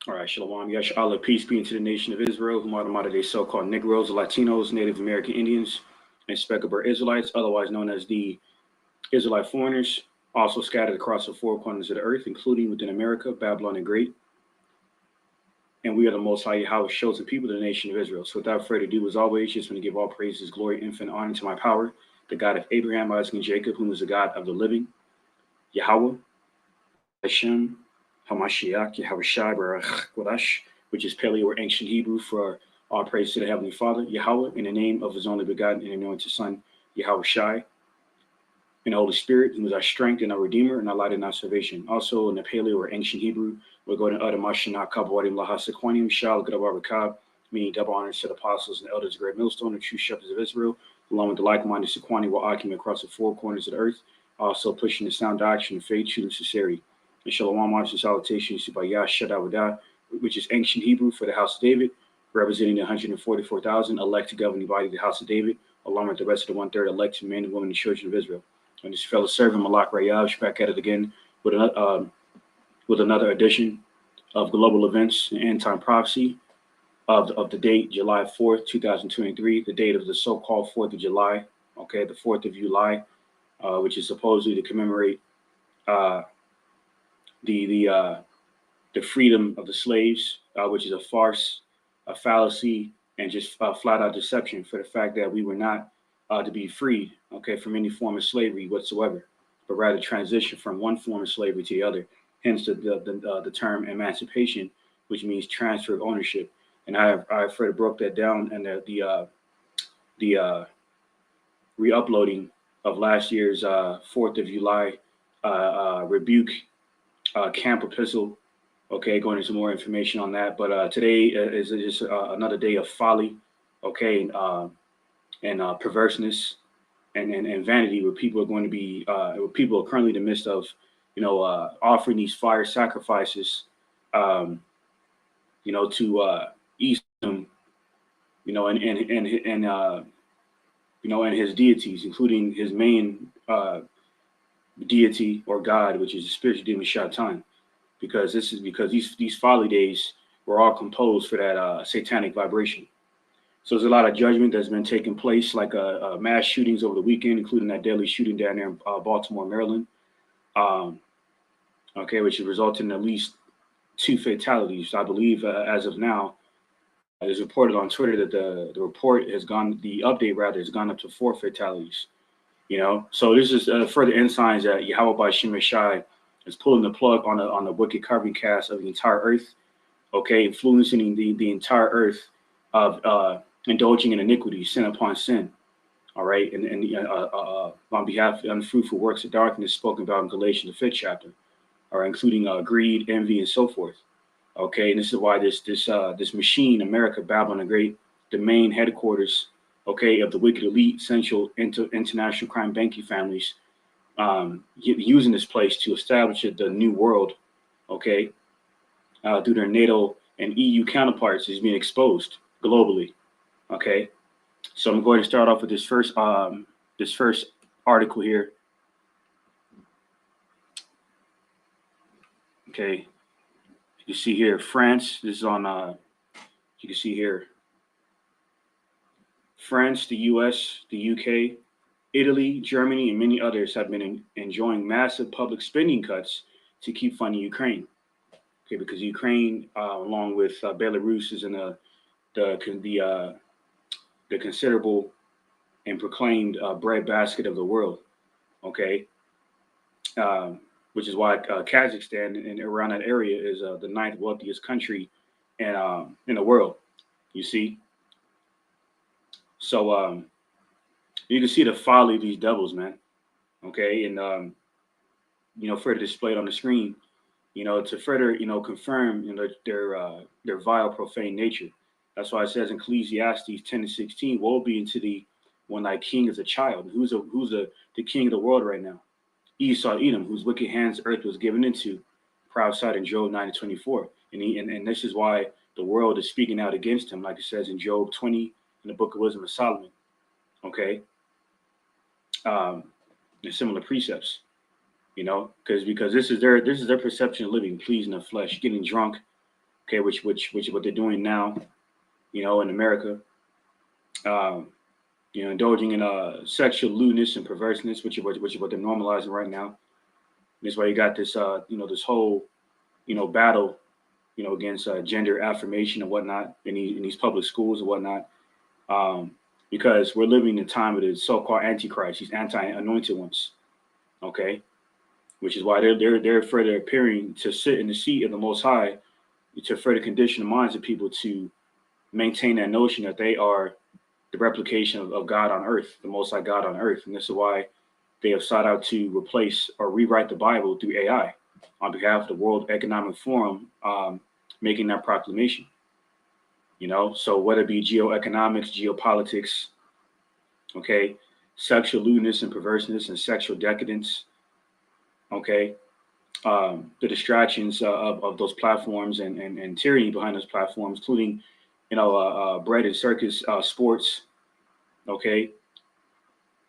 All right, Shalom. Yash Allah, peace be unto the nation of Israel, whom are the modern day so called Negroes, Latinos, Native American Indians, and Speckled Israelites, otherwise known as the Israelite foreigners, also scattered across the four corners of the earth, including within America, Babylon, and Great. And we are the Most High Yahweh's chosen people, the nation of Israel. So without further ado, as always, just want to give all praises, glory, infinite honor to my power, the God of Abraham, Isaac, and Jacob, whom is the God of the living, Yahweh, Hashem, Hamashiach, Yahweh Shai, Barach Kodash, which is Paleo or ancient Hebrew for all praise to the Heavenly Father, Yahweh, in the name of his only begotten and anointed Son, Yahweh Shai, and the Holy Spirit, who is our strength and our Redeemer and our light and our salvation. Also in the Paleo or ancient Hebrew, we're going to utter Mashiach Kabawadim Lahasequanium Shal Gadabarakab, meaning double honors to the apostles and the elders of Great Millstone, the true shepherds of Israel, along with the like-minded Sequani will occupy across the four corners of the earth, also pushing the sound doctrine of faith, truth, and sincerity. And Shalom, honors and salutations to Bayah Shadawadah, which is ancient Hebrew for the house of David, representing the 144,000 elect to govern the body of the house of David, along with the rest of the one-third elect men and women and children of Israel. And this fellow servant, Malak Rayav, back at it again with another edition of Global Events and End Time Prophecy of the date, July 4th, 2023, the date of the so-called 4th of July, okay, the 4th of July, which is supposedly to commemorate the freedom of the slaves, which is a farce, a fallacy, and just flat out deception for the fact that we were not to be freed, okay, from any form of slavery whatsoever, but rather transition from one form of slavery to the other. Hence the term emancipation, which means transfer of ownership. And I've further broke that down in the re-uploading of last year's 4th of July rebuke camp epistle. Okay, going into more information on that. But today is just another day of folly, okay, and perverseness and vanity, where people are going to be, where people are currently in the midst of, offering these fire sacrifices, to ease them, and his deities, including his main deity or God, which is the spiritual demon Shaitan, because these folly days were all composed for that satanic vibration. So there's a lot of judgment that's been taking place, like mass shootings over the weekend, including that deadly shooting down there in Baltimore, Maryland, okay, which has resulted in at least 2 fatalities. I believe as of now, it is reported on Twitter that the update rather has gone up to 4 fatalities. So this is further ensigns that Yahweh by Shemeshai is pulling the plug on the wicked carbon cast of the entire earth, okay, influencing the entire earth of indulging in iniquity, sin upon sin, all right, and on behalf of the unfruitful works of darkness spoken about in Galatians, the 5th chapter, all right, including greed, envy, and so forth. Okay, and this is why this machine, America, Babylon the Great, the main headquarters, okay, of the wicked elite, central international crime banking families, using this place to establish the new world, okay, through their NATO and EU counterparts, is being exposed globally. Okay, so I'm going to start off with this first article here. Okay, you can see here France. This is on. You can see here France, the U.S., the U.K., Italy, Germany, and many others have been enjoying massive public spending cuts to keep funding Ukraine. Okay, because Ukraine, along with Belarus, is in the considerable and proclaimed breadbasket of the world. Okay, which is why Kazakhstan and around that area is the 9th wealthiest country in the world. You see, so you can see the folly of these devils, man. Okay, and further displayed on the screen, to further, confirm, their vile, profane nature. That's why it says in Ecclesiastes 10:16, "Woe be unto thee when thy king is a child." Who's the king of the world right now? Esau, Edom, whose wicked hands the earth was given into, prophesied in Job 9:24. And this is why the world is speaking out against him, like it says in Job 20 in the Book of Wisdom of Solomon. Okay, and similar precepts. Because this is their perception of living, pleasing the flesh, getting drunk, okay, which is what they're doing now, in America. Um, indulging in sexual lewdness and perverseness, which is what they're normalizing right now. And that's why you got this, this whole, battle, against gender affirmation and whatnot in these public schools and whatnot. Um, because we're living in the time of the so-called antichrist, these anti-anointed ones. Okay, which is why they're further appearing to sit in the seat of the Most High to further condition the minds of people to maintain that notion that they are the replication of God on earth, the Most High God on earth. And this is why they have sought out to replace or rewrite the Bible through AI on behalf of the World Economic Forum, making that proclamation. So whether it be geoeconomics, geopolitics, okay, sexual lewdness and perverseness and sexual decadence, okay, the distractions of those platforms and tyranny behind those platforms, including, bread and circus, sports, okay,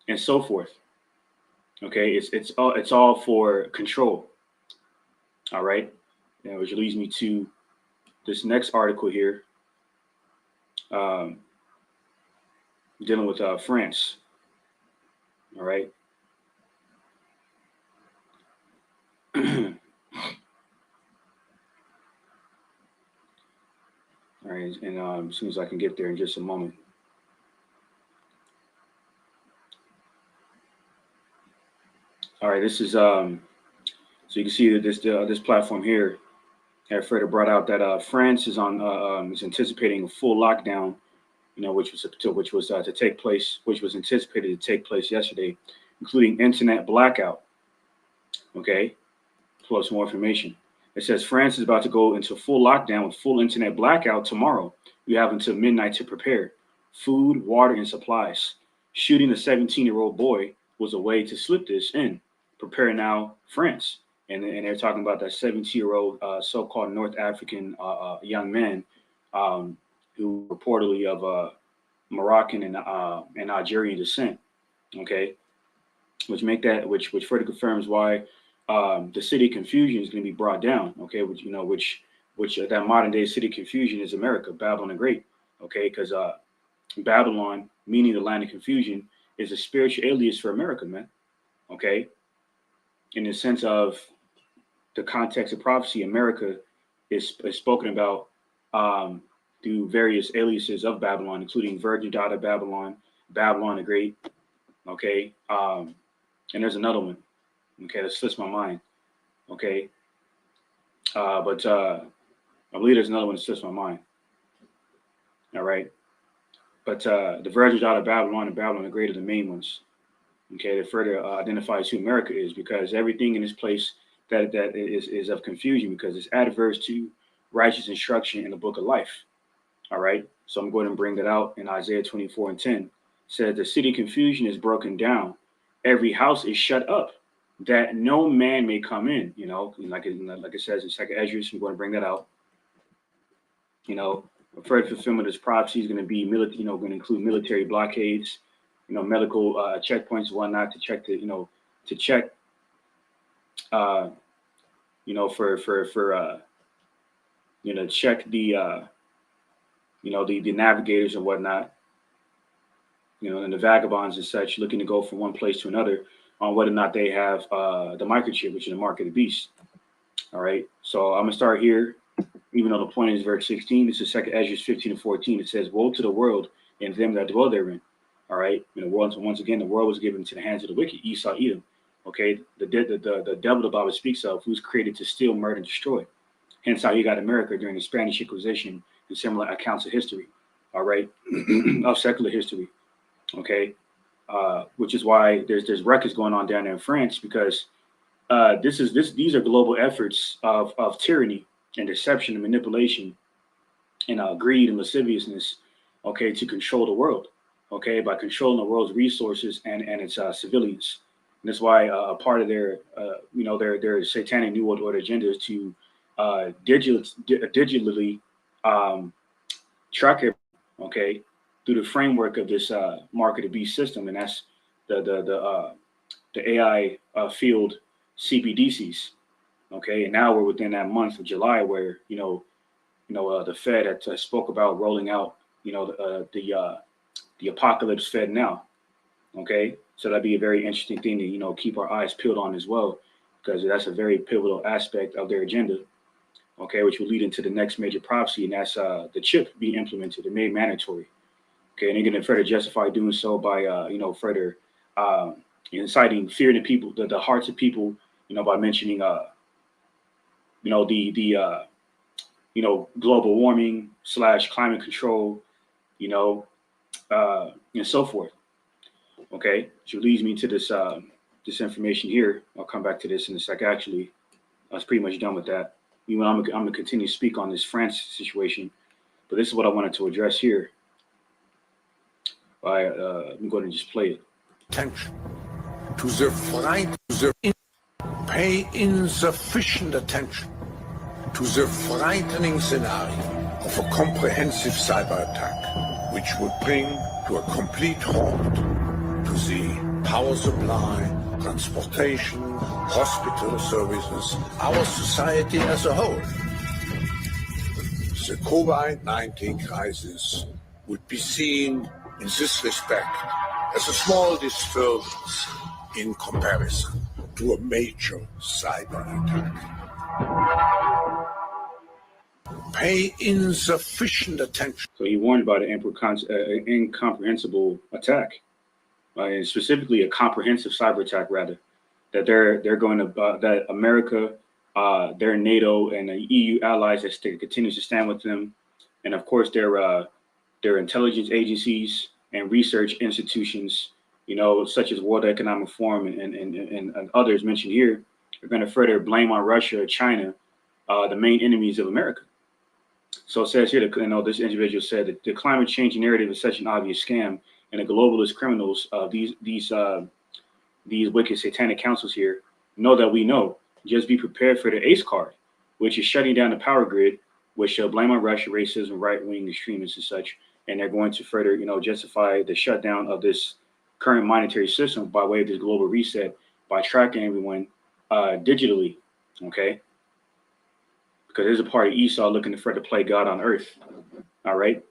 and so forth. Okay, it's all for control. All right, which leads me to this next article here, um, dealing with France. All right. All right, and as soon as I can get there in just a moment. All right, this is so you can see that this platform here had further brought out that France is anticipating a full lockdown, which was to take place, which was anticipated to take place yesterday, including internet blackout. Okay, plus more information. It says France is about to go into full lockdown with full internet blackout tomorrow. You have until midnight to prepare. Food, water, and supplies. Shooting a 17-year-old boy was a way to slip this in. Prepare now, France. And they're talking about that 17-year-old so-called North African young man, who reportedly of Moroccan and Algerian descent. Okay, which further confirms why the city confusion is going to be brought down. Okay, which that modern day city confusion is America, Babylon the Great. Okay, because Babylon, meaning the land of confusion, is a spiritual alias for America, man. Okay, in the sense of the context of prophecy, America is spoken about through various aliases of Babylon, including Virgin Daughter of Babylon, Babylon the Great. Okay, and there's another one. Okay, that slips my mind. Okay, but I believe there's another one that slips my mind. All right, but the Virgin Daughter of Babylon and Babylon the Great are the main ones. Okay, that further identifies who America is, because everything in this place that is of confusion, because it's adverse to righteous instruction in the book of life. All right, so I'm going to bring that out in Isaiah 24:10. It says the city confusion is broken down, every house is shut up, that no man may come in. Like it says in Second Ezra. I'm going to bring that out. A further fulfillment of this prophecy is going to be going to include military blockades, medical checkpoints and whatnot to check to check, check the navigators and whatnot, and the vagabonds and such looking to go from one place to another on whether or not they have the microchip, which is the mark of the beast. All right. So I'm gonna start here, even though the point is verse 16. This is Second Ezra 15:14. It says, "Woe to the world and them that dwell therein." All right. Once again, the world was given to the hands of the wicked, Esau, Edom. Okay. The devil the Bible speaks of, who's created to steal, murder, and destroy. Hence how you got America during the Spanish Inquisition and similar accounts of history. All right. Of secular history. Okay. Which is why there's records going on down there in France, because these are global efforts of tyranny and deception and manipulation and greed and lasciviousness, okay, to control the world, okay, by controlling the world's resources and its civilians. And that's why a part of their satanic New World Order agenda is to digitally track it, okay, through the framework of this mark of the beast system, and that's the AI field CBDCs. Okay, and now we're within that month of July where the Fed that spoke about rolling out, the apocalypse Fed now. Okay, so that'd be a very interesting thing to keep our eyes peeled on as well, because that's a very pivotal aspect of their agenda. Okay, which will lead into the next major prophecy, and that's the chip being implemented and made mandatory. Okay, and they're going to further justify doing so by further inciting fear in the people, the hearts of people, by mentioning the global warming / climate control, you know, and so forth. Okay, which leads me to this information here. I'll come back to this in a sec. Actually, I was pretty much done with that. I'm gonna continue to speak on this France situation, but this is what I wanted to address here. I'm going to just play it. Attention to the fright, pay insufficient attention to the frightening scenario of a comprehensive cyber attack, which would bring to a complete halt to the power supply, transportation, hospital services, our society as a whole. The COVID-19 crisis would be seen in this respect as a small disturbance in comparison to a major cyber attack. Pay insufficient attention. So he warned about an incomprehensible attack, and specifically a comprehensive cyber attack, rather, that they're going to that America, their NATO and the EU allies that continues to stand with them, and of course their intelligence agencies and research institutions, such as World Economic Forum and others mentioned here, are going to further blame on Russia or China, the main enemies of America. So it says here, this individual said that the climate change narrative is such an obvious scam, and the globalist criminals, these wicked satanic councils here, know that we know. Just be prepared for the ACE card, which is shutting down the power grid, which shall blame on Russia, racism, right-wing extremists and such. And they're going to further, justify the shutdown of this current monetary system by way of this global reset by tracking everyone digitally, okay? Because there's a part of Esau looking to further play God on earth, all right?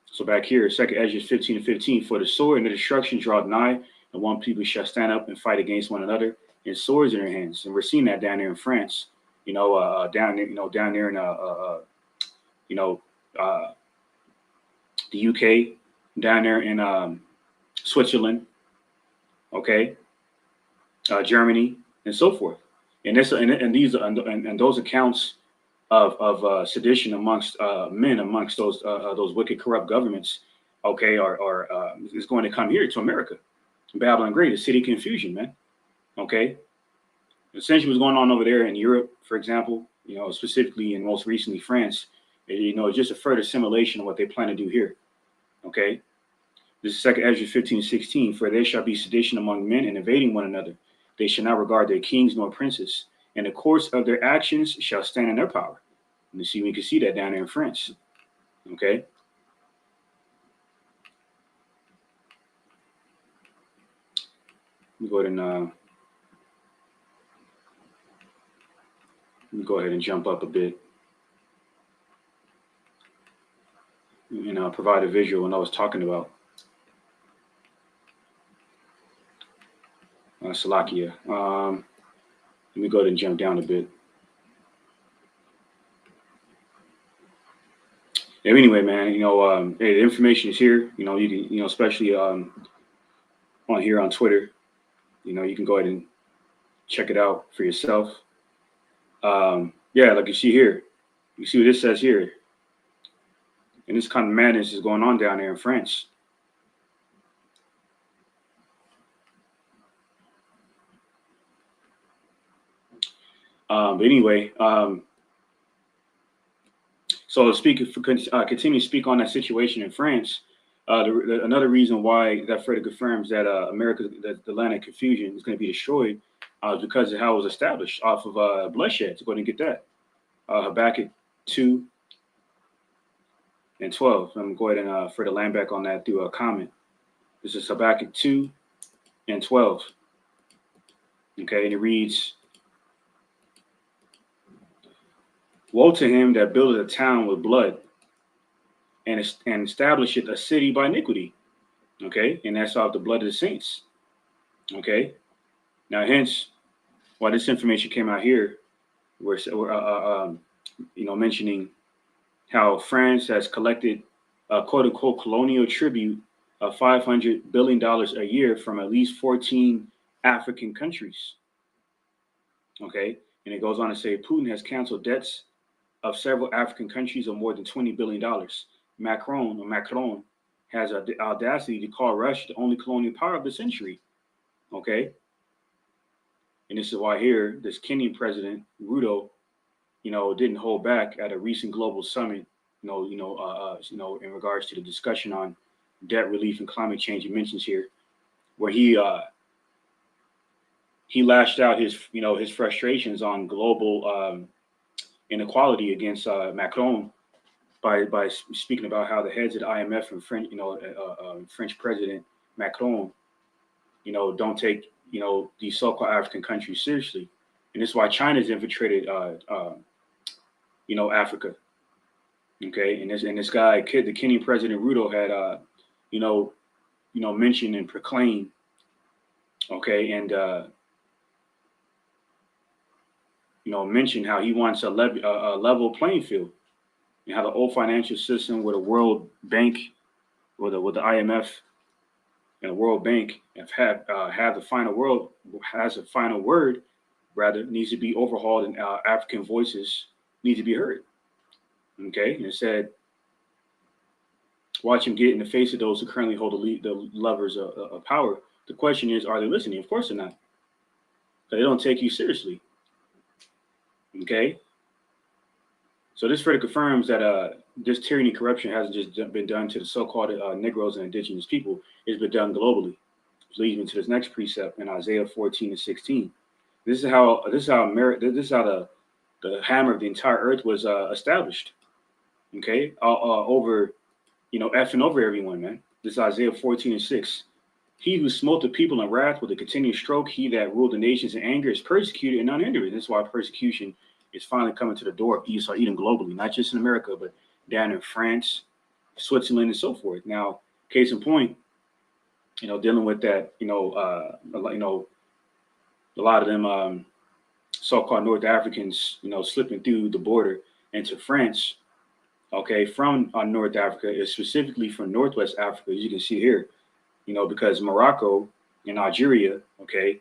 So back here, 2nd Ezra 15:15, for the sword and the destruction draw nigh, and one people shall stand up and fight against one another, and swords in their hands. And we're seeing that down there in France, down there in the UK, down there in Switzerland, okay, Germany, and so forth. And those accounts of sedition amongst men amongst those wicked, corrupt governments, okay, is going to come here to America. Babylon Great, a city of confusion, man. Okay, essentially what's going on over there in Europe, for example, specifically and most recently France, it's just a further simulation of what they plan to do here. Okay, this is 2nd Ezra 15:16, for there shall be sedition among men and invading one another. They shall not regard their kings nor princes, and the course of their actions shall stand in their power. And you see, we can see that down there in France. Okay. Let me go ahead and jump up a bit and provide a visual on what I was talking about. Salakia. Let me go ahead and jump down a bit. Yeah, anyway, man, hey, the information is here. You can, especially on here on Twitter, you can go ahead and check it out for yourself. Yeah, like you see here, you see what this says here. And this kind of madness is going on down there in France. But anyway, so continue to speak on that situation in France. Another reason why that further confirms that the land of confusion is going to be destroyed is because of how it was established off of bloodshed. So go ahead and get that. Habakkuk 2 and 12. I'm going to go ahead and further land back on that through a comment. This is Habakkuk 2 and 12. Okay, and it reads, Woe to him that buildeth a town with blood and establisheth a city by iniquity. Okay, and that's off the blood of the saints. Okay, now hence why this information came out here, where mentioning how France has collected a quote unquote colonial tribute of $500 billion a year from at least 14 African countries. Okay. And it goes on to say Putin has canceled debts of several African countries of more than $20 billion. Macron has the audacity to call Russia the only colonial power of the century. Okay. And this is why here, this Kenyan president, Ruto, didn't hold back at a recent global summit, in regards to the discussion on debt relief and climate change. He mentions here where he lashed out his frustrations on global inequality against Macron by speaking about how the heads of the IMF and French President Macron, don't take these so-called African countries seriously, and this is why China's infiltrated Africa. Okay, and this guy, the Kenyan president Ruto had mentioned and proclaimed. Okay, and mentioned how he wants a level playing field, and how the old financial system with the World Bank, with the IMF and the World Bank have the final word, rather, needs to be overhauled, and African voices need to be heard. Okay, and it said, watch him get in the face of those who currently hold the levers of power. The question is, are they listening? Of course they're not. They don't take you seriously. Okay, so this further confirms that this tyranny corruption hasn't just been done to the so-called Negroes and indigenous people. It's been done globally. Which leads me to this next precept in Isaiah 14:16. This is how the hammer of the entire earth was established. Okay, over effing over everyone, man. This is Isaiah 14:6. He who smote the people in wrath with a continuous stroke, he that ruled the nations in anger, is persecuted and unhindered. This is why persecution is finally coming to the door of Esau Edom globally, not just in America, but down in France, Switzerland, and so forth. Now, case in point, dealing with that, a lot of them so-called North Africans, slipping through the border into France. Okay, from North Africa, is specifically from Northwest Africa, as you can see here. Because Morocco and Algeria, okay,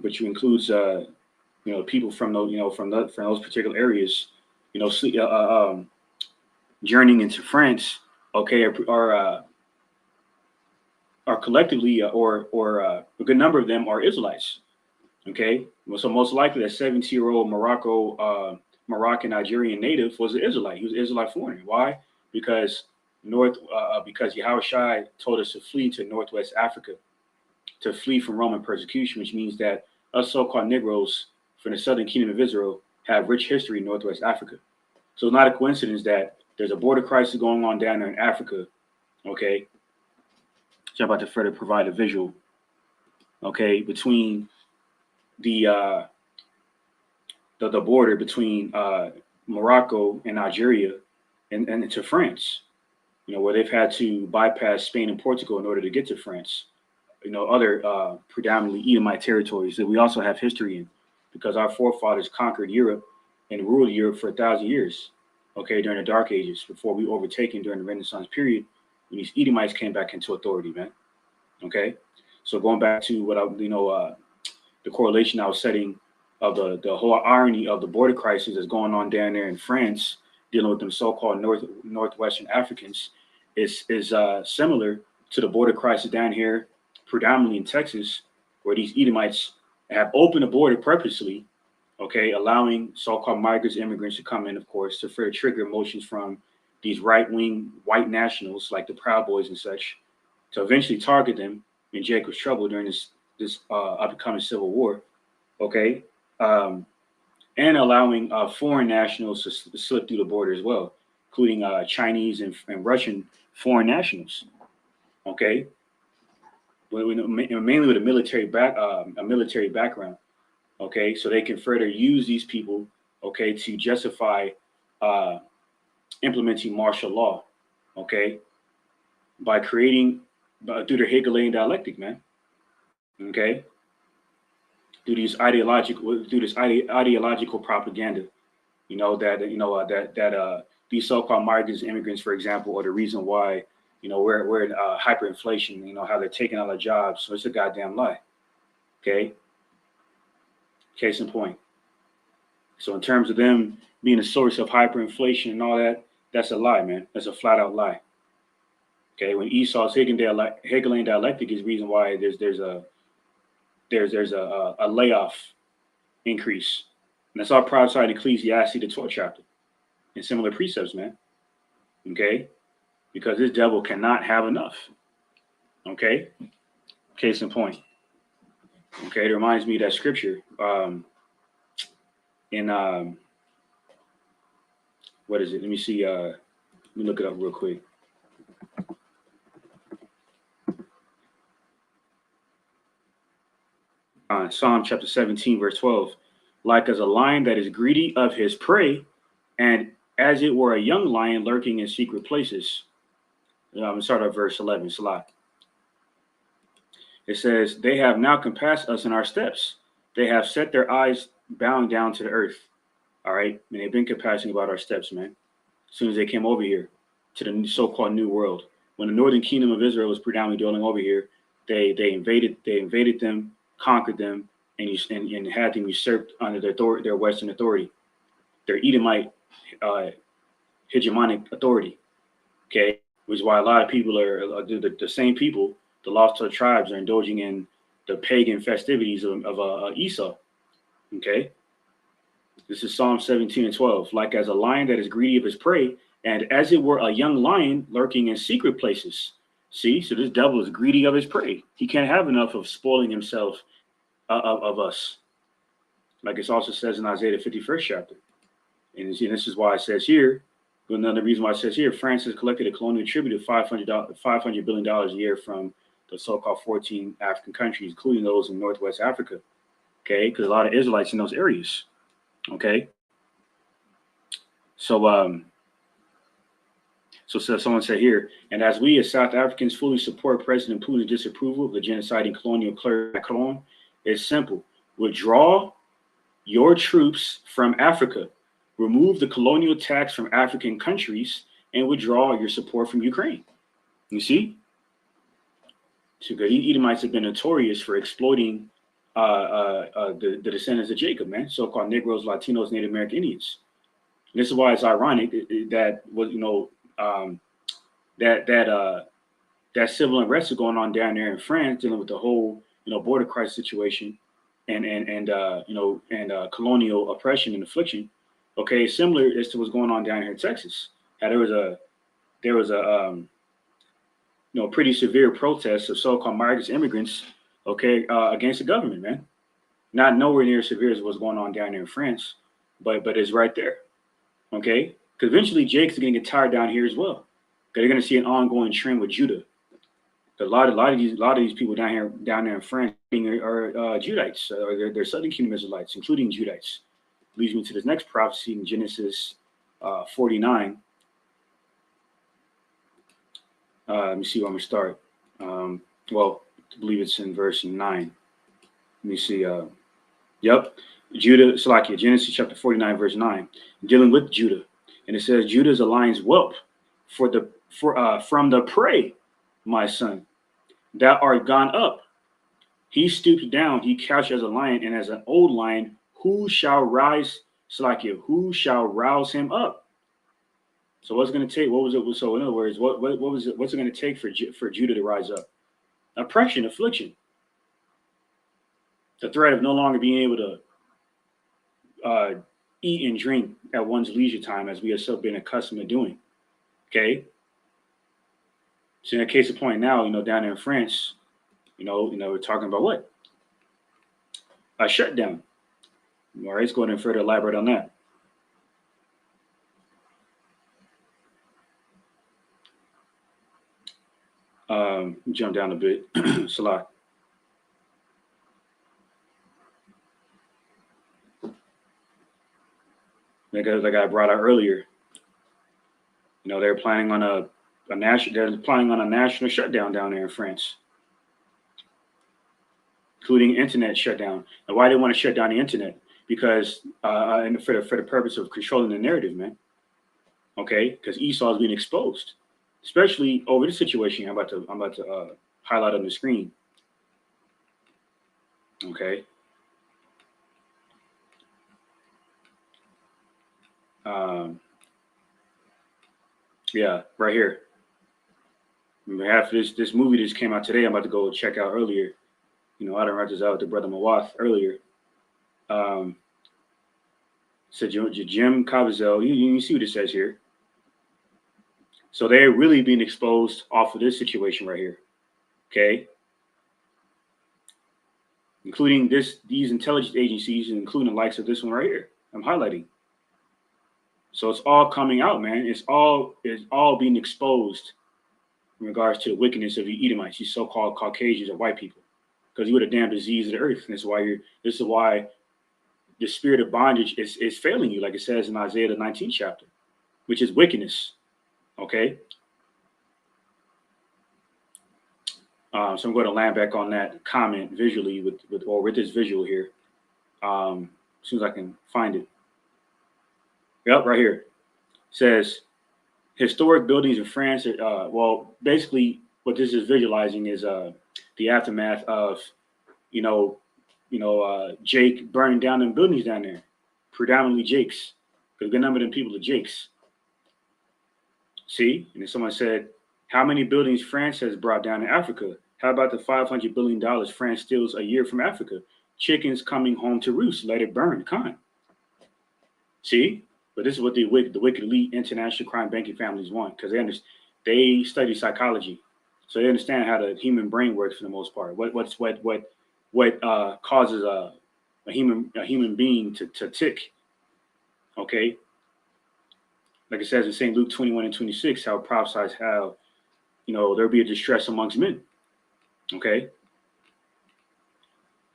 which includes people from those from those particular areas, journeying into France, okay, are collectively or a good number of them are Israelites, okay. So most likely that 17-year-old Moroccan Nigerian native was an Israelite. He was an Israelite foreigner. Why? Because Yahushua told us to flee to Northwest Africa, to flee from Roman persecution, which means that us so-called Negroes from the Southern Kingdom of Israel have rich history in Northwest Africa. So it's not a coincidence that there's a border crisis going on down there in Africa, okay? So I'm about to further provide a visual, okay, between the border between Morocco and Algeria and to France. Where they've had to bypass Spain and Portugal in order to get to France. Other predominantly Edomite territories that we also have history in, because our forefathers conquered Europe and ruled Europe for 1,000 years, okay, during the Dark Ages, before we were overtaken during the Renaissance period, when these Edomites came back into authority, man. Okay, so going back to what the correlation I was setting of the whole irony of the border crisis that's going on down there in France, dealing with them so-called Northwestern Africans, is similar to the border crisis down here, predominantly in Texas, where these Edomites have opened the border purposely, okay, allowing so-called migrants, immigrants to come in, of course, to further trigger emotions from these right-wing white nationals like the Proud Boys and such, to eventually target them in Jacob's trouble during this upcoming civil war, okay, and allowing foreign nationals to slip through the border as well, including Chinese and Russian foreign nationals, okay, mainly with a military background, okay, so they can further use these people, okay, to justify implementing martial law, okay, by creating through the Hegelian dialectic, man, okay, through this ideological propaganda, that these so-called migrants, immigrants, for example, are the reason why we're in hyperinflation. How they're taking all our jobs. So it's a goddamn lie. Okay. Case in point. So in terms of them being a source of hyperinflation and all that, that's a lie, man. That's a flat out lie. Okay. When Esau's Hegelian dialectic is the reason why there's a layoff increase, and that's all prophesied in Ecclesiastes, the 12th chapter, and similar precepts, man. Okay. Because this devil cannot have enough. Okay. Case in point. Okay. It reminds me of that scripture in what is it? Let me see. Let me look it up real quick. Psalm chapter 17, verse 12. Like as a lion that is greedy of his prey, and as it were a young lion lurking in secret places. I'm going to start at verse 11. Salah. It says, they have now compassed us in our steps. They have set their eyes bowing down to the earth. All right. And they've been compassing about our steps, man. As soon as they came over here to the so-called New World. When the northern kingdom of Israel was predominantly dwelling over here, they invaded them, conquered them, and had them usurped under their Western authority, their Edomite hegemonic authority. Okay. Which is why a lot of people are the same people, the lost tribes, are indulging in the pagan festivities of Esau. Okay. This is Psalm 17 and 12. Like as a lion that is greedy of his prey, and as it were a young lion lurking in secret places. See, so this devil is greedy of his prey. He can't have enough of spoiling himself of us. Like it also says in Isaiah 51st chapter. And this is why it says here, another reason why it says here, France has collected a colonial tribute of $500 billion a year from the so-called 14 African countries, including those in Northwest Africa. Okay, because a lot of Israelites in those areas. Okay. So someone said here, and as we as South Africans fully support President Putin's disapproval of the genociding colonial clerk Macron, it's simple. Withdraw your troops from Africa, remove the colonial tax from African countries, and withdraw your support from Ukraine. You see? So the Edomites have been notorious for exploiting the descendants of Jacob, man, so-called Negroes, Latinos, Native American Indians. And this is why it's ironic that that civil unrest is going on down there in France, dealing with the whole border crisis situation and colonial oppression and affliction. Okay, similar as to what's going on down here in Texas. There was a pretty severe protest of so-called migrants, immigrants, okay, against the government, man. Not nowhere near as severe as what's going on down there in France, but it's right there. Okay, because eventually Jake's going to get tired down here as well. They're going to see an ongoing trend with Judah. A lot of these people down there in France are Judites, or they're Southern Kingdom Israelites, including Judites. Leads me to this next prophecy in Genesis 49. Let me see where I'm going to start. Well, I believe it's in verse 9. Let me see. Salakia, Genesis chapter 49, verse 9, dealing with Judah. And it says, Judah is a lion's whelp from the prey, my son, thou art gone up. He stooped down, he couched as a lion, and as an old lion, who shall rise, Salakia, who shall rouse him up? So what's going to take? What was it? So in other words, what was it? What's it going to take for Judah to rise up? Oppression, affliction, the threat of no longer being able to eat and drink at one's leisure time, as we have so been accustomed to doing. Okay. So in a case of point now, down there in France, we're talking about what? A shutdown. All right, let's go ahead and further elaborate on that. Jump down a bit. Salah. like I brought out earlier. You know, they're planning on a national shutdown down there in France, including internet shutdown. And why they want to shut down the internet? Because and for the purpose of controlling the narrative, man. Okay, because Esau is being exposed, especially over this situation. I'm about to highlight on the screen. Okay. Yeah, right here. Half this movie just came out today. I'm about to go check out earlier. You know, I done read this out to Brother Mawath earlier. So Jim Caviezel, you see what it says here. So they're really being exposed off of this situation right here. Okay. Including these intelligence agencies, including the likes of this one right here. I'm highlighting. So it's all coming out, man. It's all being exposed in regards to the wickedness of the Edomites, these so-called Caucasians or white people, because you were the damn disease of the earth. And this is why the spirit of bondage is failing you, like it says in Isaiah the 19th chapter, which is wickedness. Okay. So I'm going to land back on that comment visually with this visual here. As soon as I can find it. Yep, right here. It says historic buildings in France. Well, basically what this is visualizing is the aftermath of, Jake burning down them buildings down there, predominantly Jake's, because a good number of them people are Jake's. See, and then someone said, how many buildings France has brought down in Africa? How about the $500 billion France steals a year from Africa? Chickens coming home to roost, let it burn. Con. See, but this is what the wicked elite international crime banking families want, because they study psychology, so they understand how the human brain works for the most part. What causes a human being to tick? Okay, like it says in St. Luke 21:26, how it prophesies how there'll be a distress amongst men. Okay,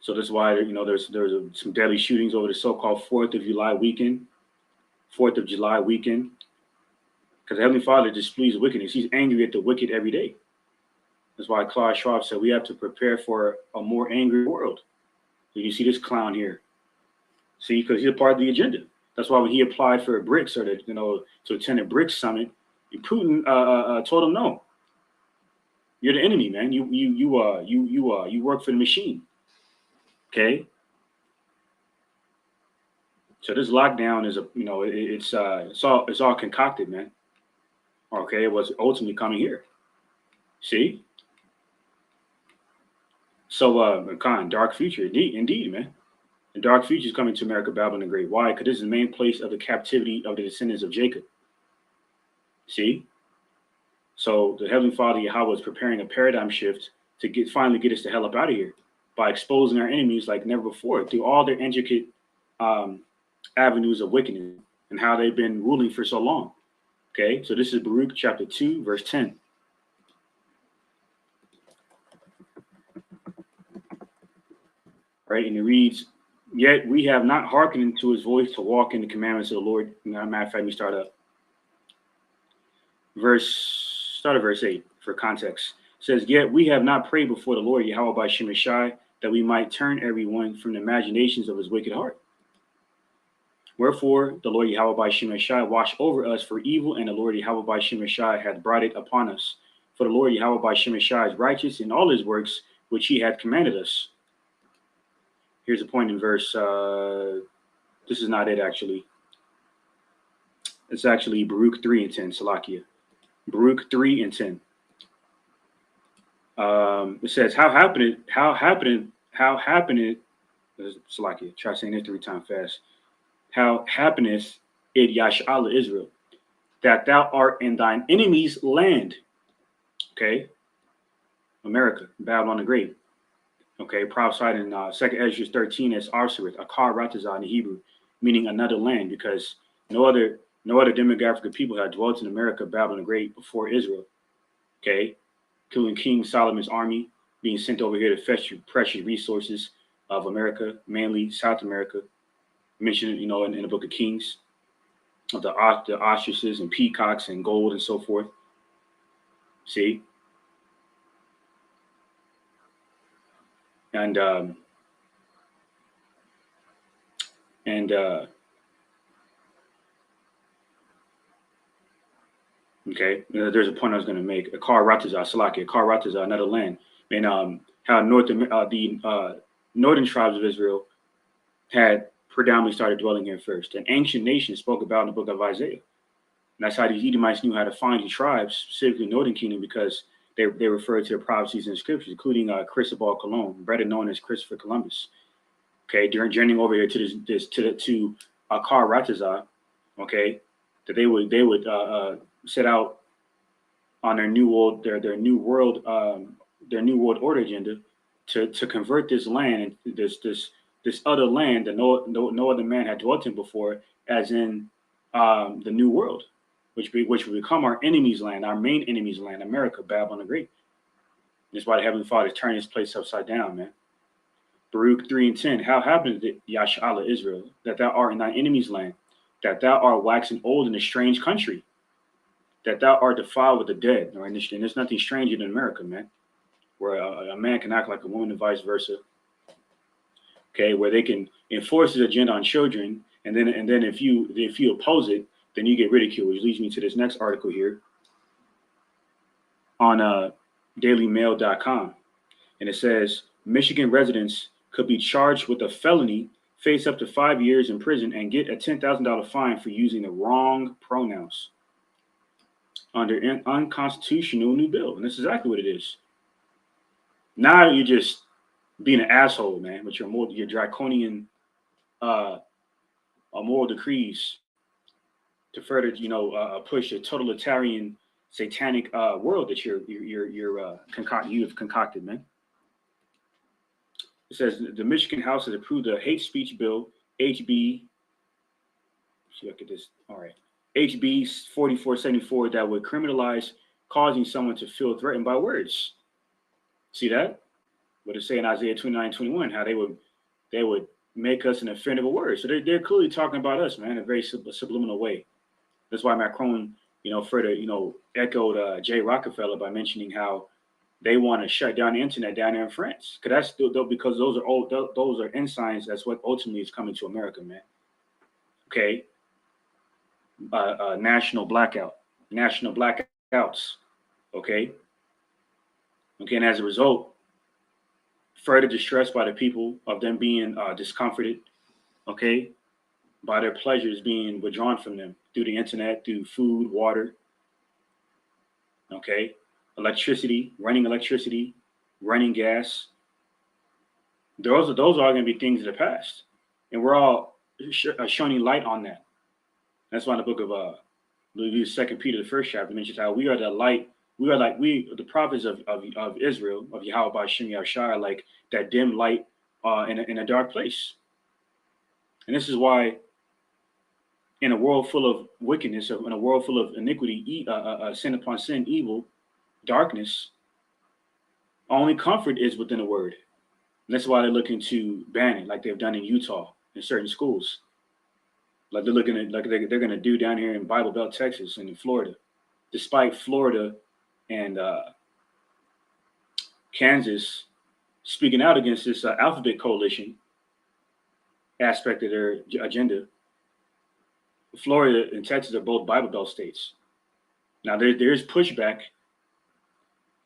so that's why there's some deadly shootings over the so-called 4th of July weekend. 4th of July weekend, because the Heavenly Father displeases wickedness. He's angry at the wicked every day. That's why Klaus Schwab said we have to prepare for a more angry world. So you see this clown here. See, because he's a part of the agenda. That's why when he applied for BRICS or to attend a BRICS summit, Putin told him no. You're the enemy, man. You work for the machine. Okay. So this lockdown is it's all concocted, man. Okay, it was ultimately coming here. See? So dark future, indeed, man. The dark future is coming to America, Babylon the Great. Why? Because this is the main place of the captivity of the descendants of Jacob. See? So the Heavenly Father Yahweh is preparing a paradigm shift to finally get us the hell up out of here by exposing our enemies like never before through all their intricate avenues of wickedness and how they've been ruling for so long. Okay, so this is Baruch chapter 2, verse 10. Right, and it reads, yet we have not hearkened to his voice to walk in the commandments of the Lord. Matter of fact, let me start at verse 8 for context. It says, yet we have not prayed before the Lord Yahweh by Shemeshai, that we might turn everyone from the imaginations of his wicked heart. Wherefore the Lord Yahweh by Shemeshai watched over us for evil, and the Lord Yahweh by Shemeshai hath brought it upon us. For the Lord Yahweh by Shemeshai is righteous in all his works which he hath commanded us. Here's a point in verse. This is not it, actually. It's actually Baruch 3 and 10, Salakia. Baruch 3 and 10. It says, how happened it, Salakia, try saying it 3 times fast. How happeneth it, Yash'Allah Israel, that thou art in thine enemy's land. Okay. America, Babylon the Great. Okay, prophesied in 2nd Ezra 13 as Arsareth, Akar Ratazah in the Hebrew, meaning another land, because no other demographic of people had dwelt in America, Babylon the Great, before Israel. Okay, including King Solomon's army being sent over here to fetch precious resources of America, mainly South America, mentioned in the Book of Kings. of the ostriches and peacocks and gold and so forth. See, and and okay, there's a point I was going to make. A Kar Ratazah, Salakia, Kar Ratazah, another land, and how the northern tribes of Israel had predominantly started dwelling here first. An ancient nation spoke about in the book of Isaiah. And that's how these Edomites knew how to find these tribes, specifically Northern Kingdom, because they referred to the prophecies in the scriptures, including Cristobal Colon, better known as Christopher Columbus. Okay, during journeying over here to Kar Ratazah, okay, that they would set out on their new world order agenda to convert this land, this other land that no other man had dwelt in before, as in the new world, which would become our enemy's land, our main enemy's land, America, Babylon the Great. That's why the Heavenly Father is turning this place upside down, man. Baruch 3:10. How happened it, Yash'Allah Israel, that thou art in thy enemy's land, that thou art waxing old in a strange country, that thou art defiled with the dead. Right? And there's nothing stranger than America, man, where a man can act like a woman and vice versa. Okay, where they can enforce his agenda on children, and then if you oppose it, then you get ridiculed, which leads me to this next article here on dailymail.com. And it says Michigan residents could be charged with a felony, face up to 5 years in prison, and get a $10,000 fine for using the wrong pronouns under an unconstitutional new bill. And this is exactly what it is. Now you're just being an asshole, man, with your draconian moral decrees to further, push a totalitarian, satanic world that you've concocted, man. It says the Michigan House has approved a hate speech bill, HB. See, look at this. All right, HB 4474, that would criminalize causing someone to feel threatened by words. See that? What it say in Isaiah 29:21, how they would make us an offendable word. So they're clearly talking about us, man, in a very subliminal way. That's why Macron, further, echoed Jay Rockefeller by mentioning how they want to shut down the internet down there in France. Because those are ensigns. That's what ultimately is coming to America, man. Okay. National blackouts. Okay. And as a result, further distressed by the people of them being discomforted, okay, by their pleasures being withdrawn from them through the internet, through food, water, okay, electricity, running gas. Those are all going to be things of the past, and we're all shining light on that. That's why in the book of Second Peter, the first chapter, mentions how we are the light. We are the prophets of Israel, of Yahweh Ba'Shem Yahshua, like that dim light in a dark place. And this is why, in a world full of wickedness, in a world full of iniquity, sin upon sin, evil, darkness, only comfort is within the word. And that's why they're looking to ban it, like they've done in Utah in certain schools. Like they're looking at, like they're going to do down here in Bible Belt, Texas, and in Florida, despite Florida and Kansas speaking out against this Alphabet Coalition aspect of their agenda. Florida and Texas are both Bible Belt states. Now there's pushback,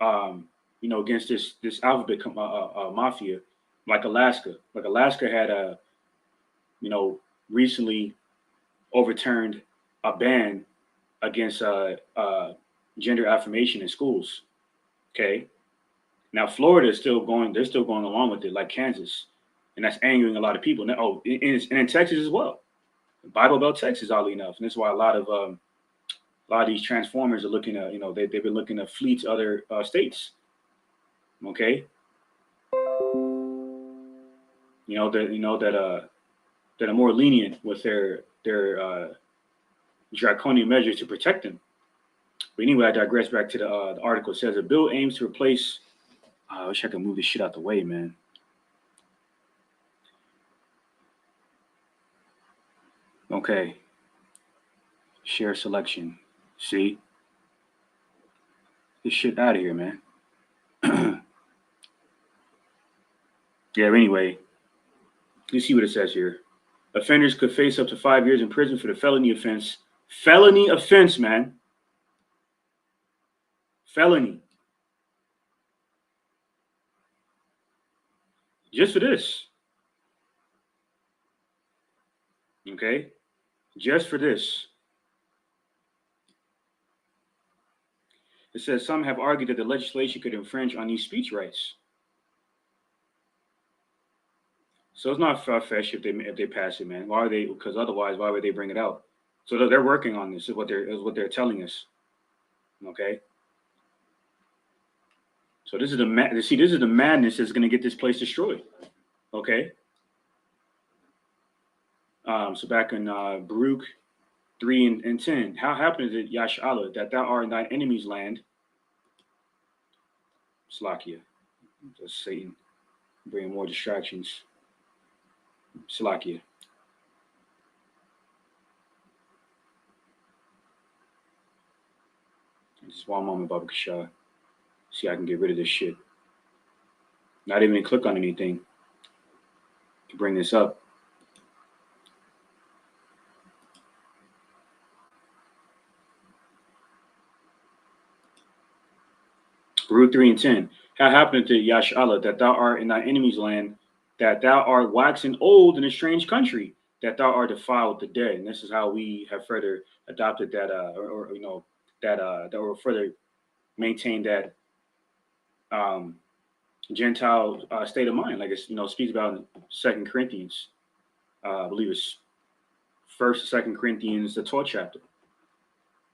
against this Alphabet mafia, like Alaska. Like Alaska had recently overturned a ban against gender affirmation in schools. Okay. Now Florida is still going along with it, like Kansas, and that's angering a lot of people. Now, and in Texas as well, Bible Belt, Texas, oddly enough, and that's why a lot of these transformers are looking at, they've been looking to flee to other states. Okay. That are more lenient with their draconian measures to protect them. But anyway, I digress back to the article. It says a bill aims to replace. I wish I could move this shit out the way, man. Okay. Share selection. See? This shit out of here, man. Yeah, anyway, you see what it says here. Offenders could face up to 5 years in prison for the felony offense. Felony offense, man. Felony. Just for this. Okay? Just for this. It says some have argued that the legislation could infringe on these speech rights. So it's not far-fetched if they pass it, man. Why are they? Because otherwise, why would they bring it out? So they're working on this. Is what they're telling us. Okay. So this is this is the madness that's going to get this place destroyed. Okay. So back in Baruch 3 and 10, how happened it, Yash'Allah, that thou art in thine enemy's land? Slakia. That's Satan bringing more distractions. Slakia. Just one moment, Baba Kasha. See, I can get rid of this shit. Not even click on anything to bring this up. Baruch 3 and 10. How happened to Yash'Allah that thou art in thy enemy's land, that thou art waxing old in a strange country, that thou art defiled with the dead? And this is how we have further adopted that, that will further maintain that Gentile state of mind, like it's speaks about in 2 Corinthians. I believe it's 1st and 2 Corinthians, the 12th chapter.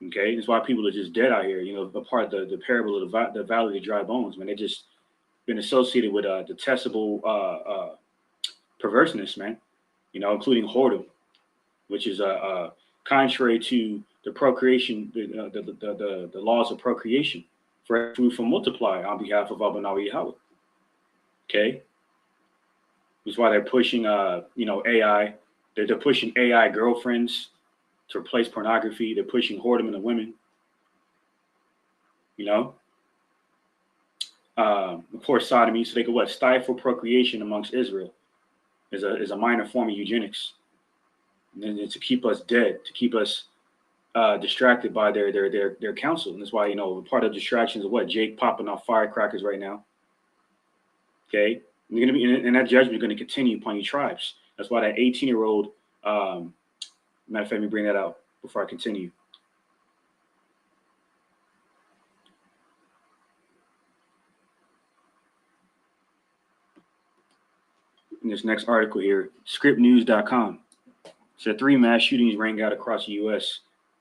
Okay, that's why people are just dead out here. A part of the parable of the valley of dry bones. Man, they just been associated with detestable perverseness, man. Including whoredom, which is contrary to the procreation, the laws of procreation, for fruit from multiply on behalf of Abanawi Yahweh. Okay, that's why they're pushing AI. They're pushing AI girlfriends to replace pornography. They're pushing whoredom in the women. Of course, sodomy, so they could stifle procreation amongst Israel is a minor form of eugenics. And then to keep us dead, to keep us distracted by their counsel. And that's why, part of distractions of Jake popping off firecrackers right now. Okay. And you're gonna be, and that judgment is going to continue upon you tribes. That's why that 18-year-old, matter of fact, let me bring that out before I continue. In this next article here, scriptnews.com. So 3 mass shootings rang out across the U.S.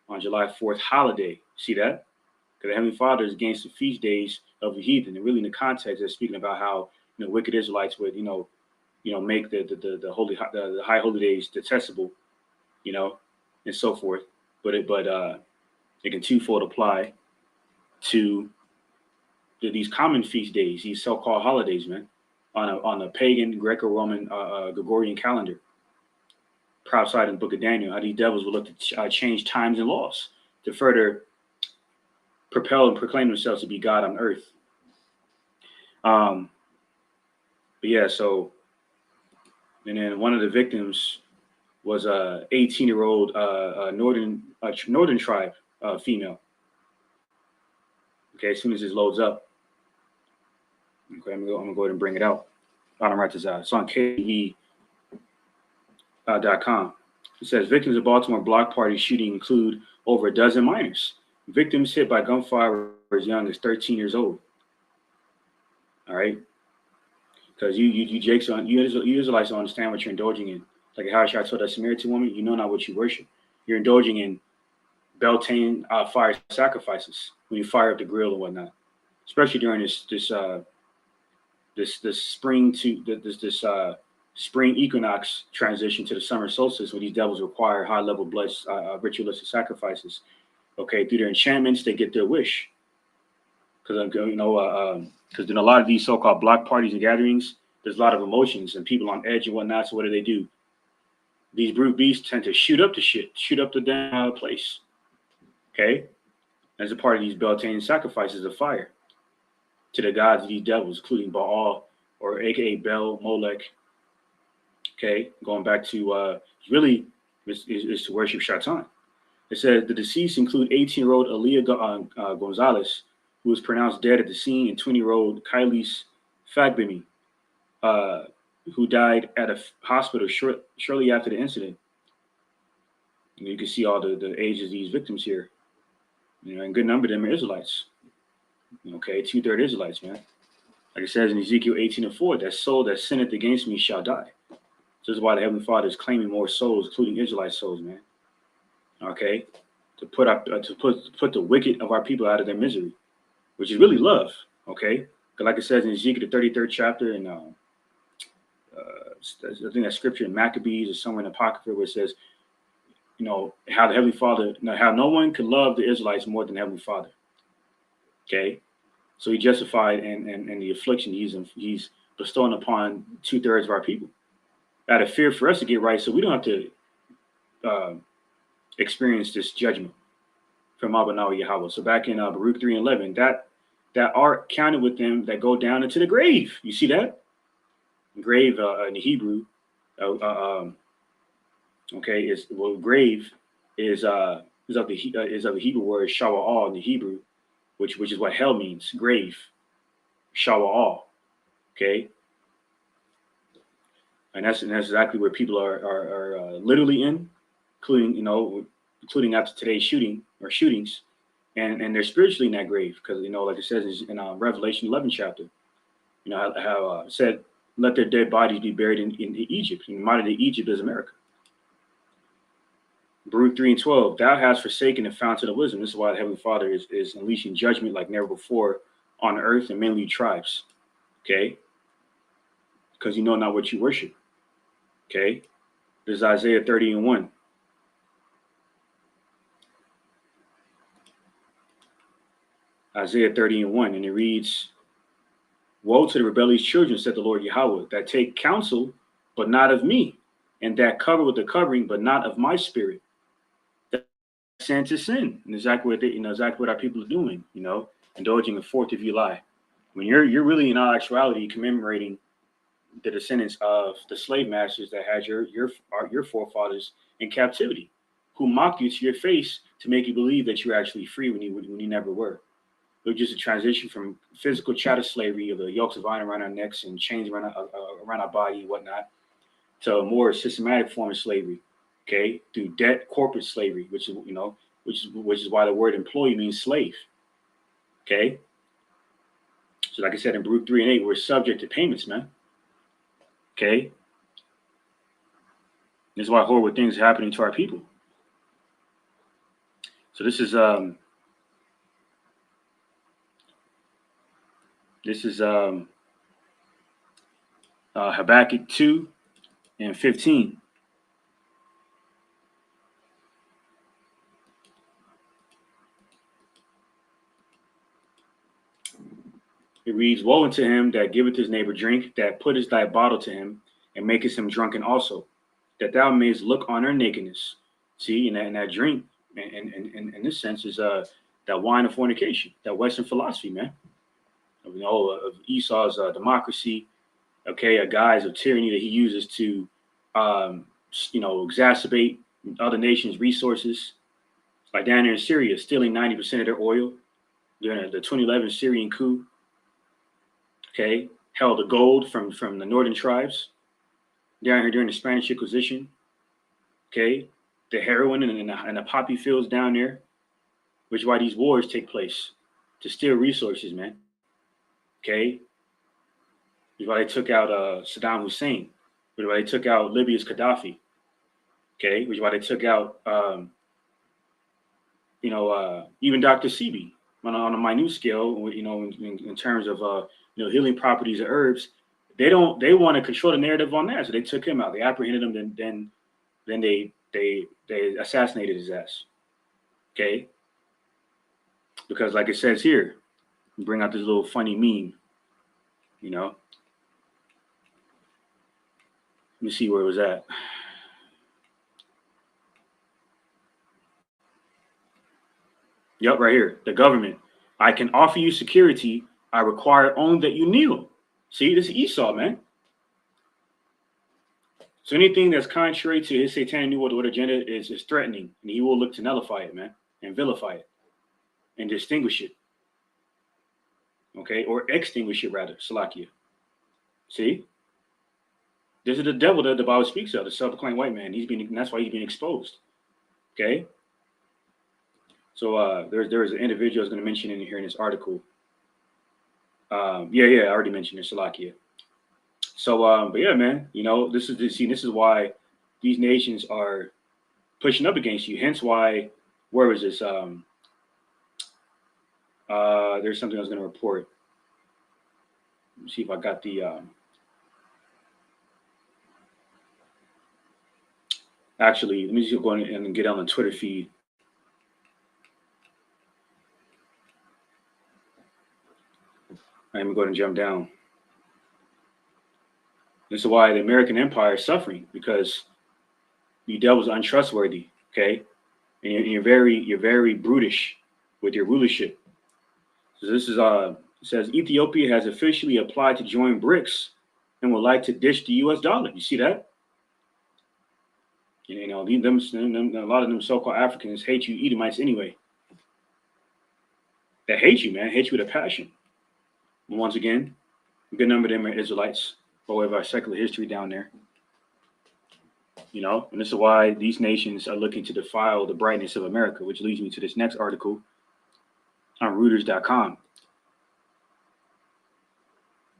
on July 4th holiday. See that? Because the Heavenly Father is against the feast days of the heathen. And really in the context, they're speaking about how wicked Israelites would, make the high holy days detestable, and so forth. But it can twofold apply to these common feast days, these so-called holidays, man, on a pagan Greco-Roman Gregorian calendar. Prophesied in the book of Daniel, how these devils will look to change times and laws to further propel and proclaim themselves to be God on earth. But yeah, so, and then one of the victims was a 18-year-old northern tribe female. Okay, as soon as this loads up, okay, I'm gonna go ahead and bring it out. I don't write this out. It's on KV.com. It says victims of Baltimore block party shooting include over a dozen minors. Victims hit by gunfire were as young as 13 years old. All right, because you Israelites don't understand what you're indulging in. Like how I told that Samaritan woman, you know not what you worship. You're indulging in Beltane fire sacrifices when you fire up the grill and whatnot, especially during this spring spring equinox transition to the summer solstice, where these devils require high level blood ritualistic sacrifices. Okay, through their enchantments, they get their wish. Because in a lot of these so-called block parties and gatherings, there's a lot of emotions and people on edge and whatnot. So what do? These brute beasts tend to shoot up the damn place. Okay, as a part of these Beltane sacrifices of fire to the gods of these devils, including Baal, or aka Bel, Molech. Okay, going back to really is to worship Shaitan. It says the deceased include 18-year-old Aaliyah Gonzalez, who was pronounced dead at the scene, and 20-year-old Kailis Fagbemi, uh, who died at a hospital shortly after the incident. And you can see all the ages of these victims here. And a good number of them are Israelites. Okay, 2/3 Israelites, man. Like it says in Ezekiel 18:4, that soul that sinneth against me shall die. So this is why the Heavenly Father is claiming more souls, including Israelite souls, man. Okay, to put the wicked of our people out of their misery, which is really love. Okay, because like it says in Ezekiel the 33rd chapter, and I think that scripture in Maccabees or somewhere in the Apocrypha where it says, how the Heavenly Father, how no one could love the Israelites more than the Heavenly Father. Okay, so he justified and the affliction he's bestowing upon 2/3 of our people out of fear for us to get right, so we don't have to experience this judgment from Abanaw Yahweh. So back in Baruch 3:11, that art counted with them that go down into the grave. You see that grave in the Hebrew. Grave is of the Hebrew word shawa'al in the Hebrew, which is what hell means, grave, shawa'al. Okay, and that's exactly where people are literally in, including after today's shootings, and they're spiritually in that grave because like it says in Revelation 11 chapter, how said, let their dead bodies be buried in Egypt, and modern day Egypt is America. Baruch 3:12, thou hast forsaken the fountain of wisdom. This is why the Heavenly Father is unleashing judgment like never before on earth and mainly tribes. Okay, because you know not what you worship. Okay, this is Isaiah 30:1. Isaiah 30:1, and it reads, woe to the rebellious children, said the Lord Yahweh, that take counsel, but not of me, and that cover with the covering, but not of my spirit. That sin to sin, and exactly what our people are doing. Indulging in 4th of July, when you're really in all actuality commemorating the descendants of the slave masters that had your forefathers in captivity, who mocked you to your face to make you believe that you're actually free when you never were. It was just a transition from physical chattel slavery of the yokes of iron around our necks and chains around our body and whatnot, to a more systematic form of slavery. Okay, through debt corporate slavery, which is why the word employee means slave. Okay, so like I said in Baruch 3:8, we're subject to payments, man. Okay, this is why horrible things are happening to our people. So this is Habakkuk 2:15. It reads, woe unto him that giveth his neighbor drink, that putteth thy bottle to him, and makest him drunken also, that thou mayest look on her nakedness. See, and that drink, in this sense, is that wine of fornication, that Western philosophy, man. Of Esau's democracy, okay, a guise of tyranny that he uses to, exacerbate other nations' resources. Like down there in Syria, stealing 90% of their oil during the 2011 Syrian coup. Okay, held the gold from the northern tribes down here during the Spanish Inquisition. Okay, the heroin and the poppy fields down there, which is why these wars take place, to steal resources, man. Okay, which is why they took out Saddam Hussein, which is why they took out Libya's Gaddafi. Okay, which is why they took out even Dr. Sebi on a minute scale. In terms of healing properties of herbs, they want to control the narrative on that, so they took him out. They apprehended him, then they assassinated his ass. Okay, because like it says here, bring out this little funny meme. Let me see where it was at. Yep, right here. The government. I can offer you security. I require only that you kneel. See, this is Esau, man. So anything that's contrary to his satanic new world agenda is threatening, and he will look to nullify it, man, and vilify it, and distinguish it, okay, or extinguish it rather. Salakia. See, this is the devil that the Bible speaks of, the self-proclaimed white man. That's why he's being exposed. Okay. So there's an individual I was going to mention in here in this article. I already mentioned it, Salakia. So, but yeah, man, this is why these nations are pushing up against you. Hence why, where was this? There's something I was going to report. Let me see if I got the. Actually, let me just go in and get on the Twitter feed. I'm going to jump down. This is why the American empire is suffering, because you devils are untrustworthy, okay? And you're very brutish with your rulership. So this is it says Ethiopia has officially applied to join BRICS and would like to ditch the U.S. dollar. You see that? A lot of them so-called Africans hate you Edomites anyway. They hate you, man. Hate you with a passion. And once again, a good number of them are Israelites. By way of our secular history down there. And this is why these nations are looking to defile the brightness of America, which leads me to this next article on Reuters.com.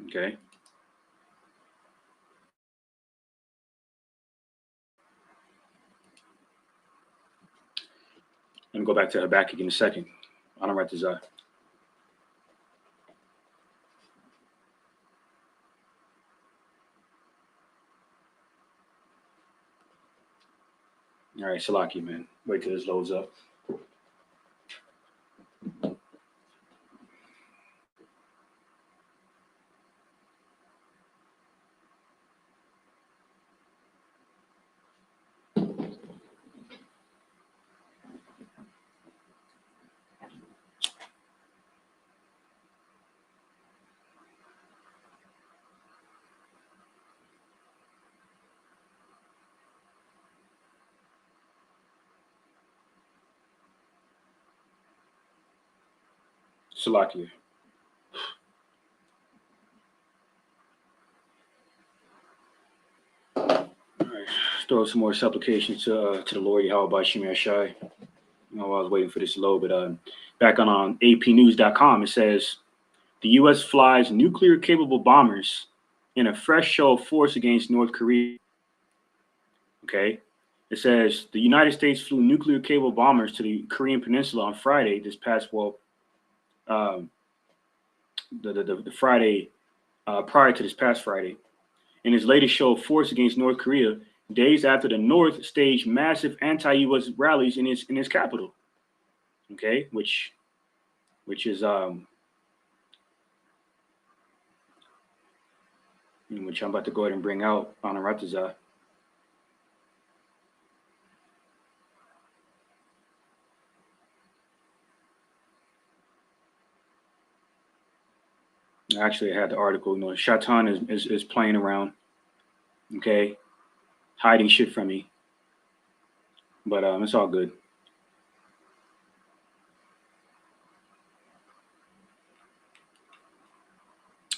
Okay. Let me go back to Habakkuk in a second. I don't write this out. All right, Salaki, man. Wait till this loads up. Salakia. All right, let's throw some more supplications to the Lord Yahweh Shemir Shai. I was waiting for this to load, but back on APnews.com, it says the U.S. flies nuclear-capable bombers in a fresh show of force against North Korea. Okay, it says the United States flew nuclear-capable bombers to the Korean Peninsula on Friday. The Friday prior to this past Friday, in his latest show of force against North Korea, days after the North staged massive anti-U.S. rallies in its capital. Okay, which is which I'm about to go ahead and bring out on Aratazah. Actually, I had the article. Shatan is playing around, okay, hiding shit from me. But it's all good.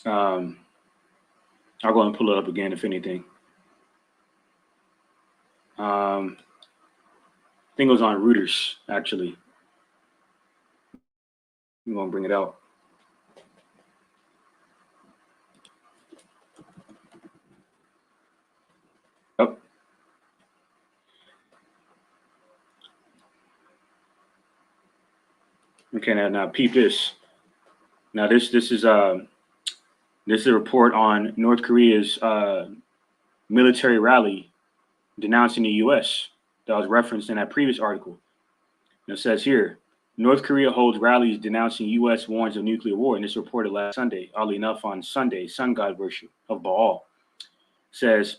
I'll go and pull it up again if anything. I think it was on Reuters, actually. I'm going to bring it out. Yep. Okay, now peep this. Now this is a report on North Korea's military rally denouncing the U.S. that was referenced in that previous article. And it says here, North Korea holds rallies denouncing U.S. warns of nuclear war, and this reported last Sunday. Oddly enough, on Sunday, sun god worship of Baal. It says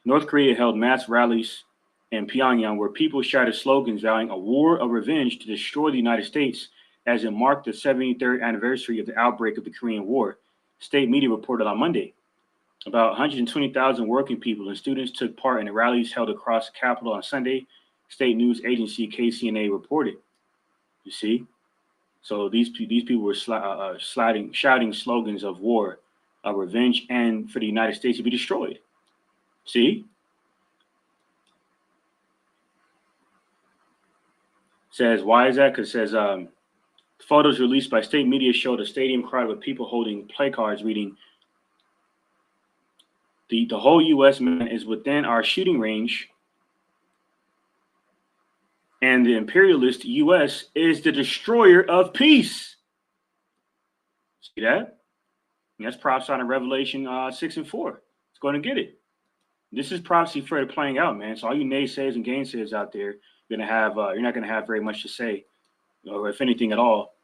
North Korea held mass rallies in Pyongyang, where people shouted slogans vowing a war of revenge to destroy the United States as it marked the 73rd anniversary of the outbreak of the Korean War. State media reported on Monday. About 120,000 working people and students took part in the rallies held across the capital on Sunday, state news agency KCNA reported. You see? So these people were shouting slogans of war, of revenge, and for the United States to be destroyed. See? Says, why is that? Because it says, photos released by state media showed a stadium crowd with people holding placards reading, the whole U.S. man is within our shooting range, and the imperialist U.S. is the destroyer of peace. See that? And that's prophesied in Revelation 6 and 4. It's going to get it. This is prophecy for it playing out, man. So all you naysayers and gainsayers out there, you're not going to have very much to say, or if anything at all,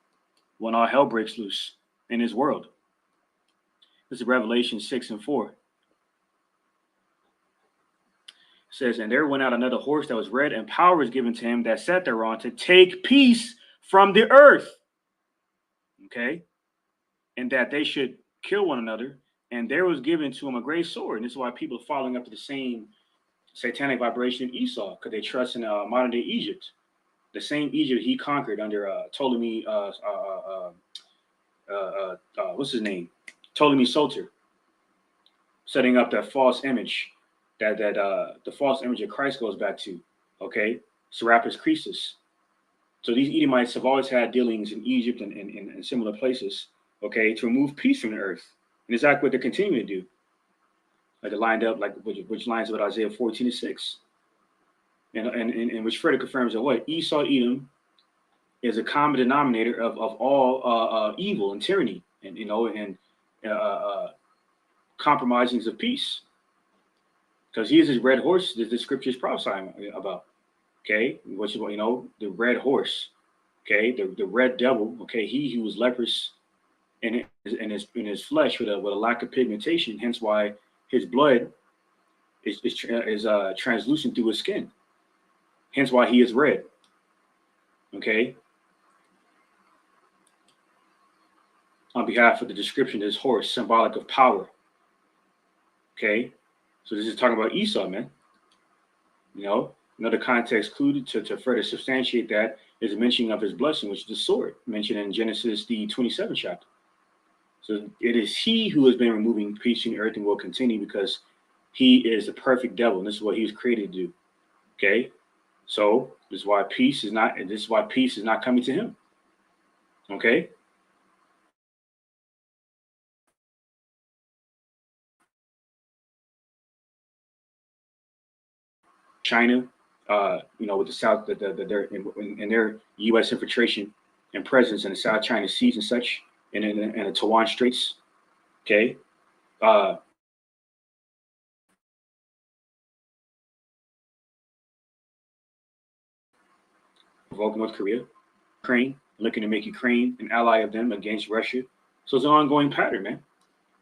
when all hell breaks loose in this world. This is Revelation 6 and 4. It says, and there went out another horse that was red, and power was given to him that sat thereon to take peace from the earth. Okay? And that they should kill one another. And there was given to him a great sword. And this is why people are following up to the same satanic vibration of Esau, because they trust in modern day Egypt. The same Egypt he conquered under Ptolemy, what's his name? Ptolemy Soter, setting up that false image that the false image of Christ goes back to, okay? Serapis Christus. So these Edomites have always had dealings in Egypt and similar places, okay, to remove peace from the earth. And it's exactly what they're continuing to do. Like they lined up, like which lines with Isaiah 14 and 6. And which further confirms that what? Esau, Edom is a common denominator of all evil and tyranny and compromisings of peace. Because he is his red horse that the scripture is prophesying about. Okay, which is the red horse. Okay, the red devil. Okay, he who was leprous in his flesh with a lack of pigmentation. Hence why his blood is translucent through his skin. Hence why he is red. Okay. On behalf of the description of this horse, symbolic of power. Okay. So this is talking about Esau, man. Another context clue to further substantiate that is a mentioning of his blessing, which is the sword, mentioned in Genesis, the 27th chapter. So it is he who has been removing peace from the earth and will continue because he is the perfect devil. And this is what he was created to do. Okay. So this is why peace is not coming to him. Okay. China, with the South, they're in their U.S. infiltration and presence in the South China Seas and such, and in the Taiwan Straits. Okay. Provoke North Korea, Ukraine, looking to make Ukraine an ally of them against Russia. So it's an ongoing pattern, man.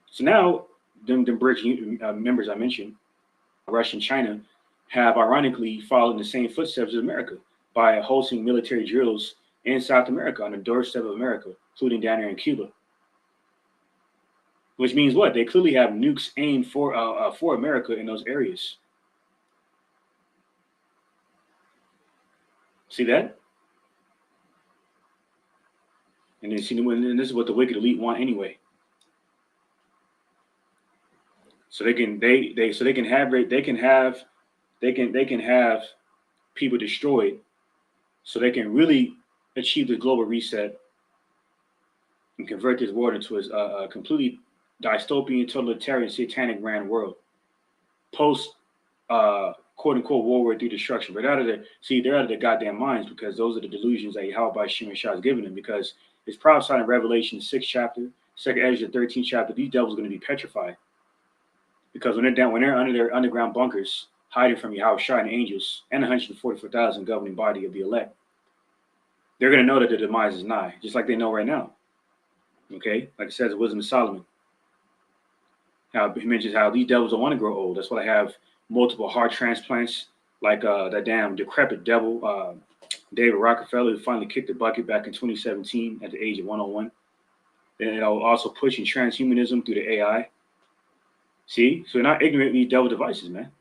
So now, them BRICS members I mentioned, Russia and China, have ironically followed in the same footsteps as America by hosting military drills in South America on the doorstep of America, including down here in Cuba. Which means what? They clearly have nukes aimed for America in those areas. See that? And then and this is what the wicked elite want anyway. So they can have people destroyed, so they can really achieve the global reset and convert this world into a completely dystopian, totalitarian, satanic ran world. Post quote unquote World War III destruction. But they're out of their goddamn minds, because those are the delusions that Yahweh Shem Shah is giving them, because it's prophesied in Revelation 6 chapter, 2nd Ezra 13th chapter, these devils are going to be petrified. Because when they're under their underground bunkers, hiding from Yahweh Shah and angels and 144,000 governing body of the elect, they're going to know that their demise is nigh, just like they know right now. Okay? Like it says in Wisdom of Solomon. How he mentions how these devils don't want to grow old. That's why they have multiple heart transplants like that damn decrepit devil, David Rockefeller, who finally kicked the bucket back in 2017 at the age of 101. And also pushing transhumanism through the AI. See, so we're not ignorant of these devil devices, man.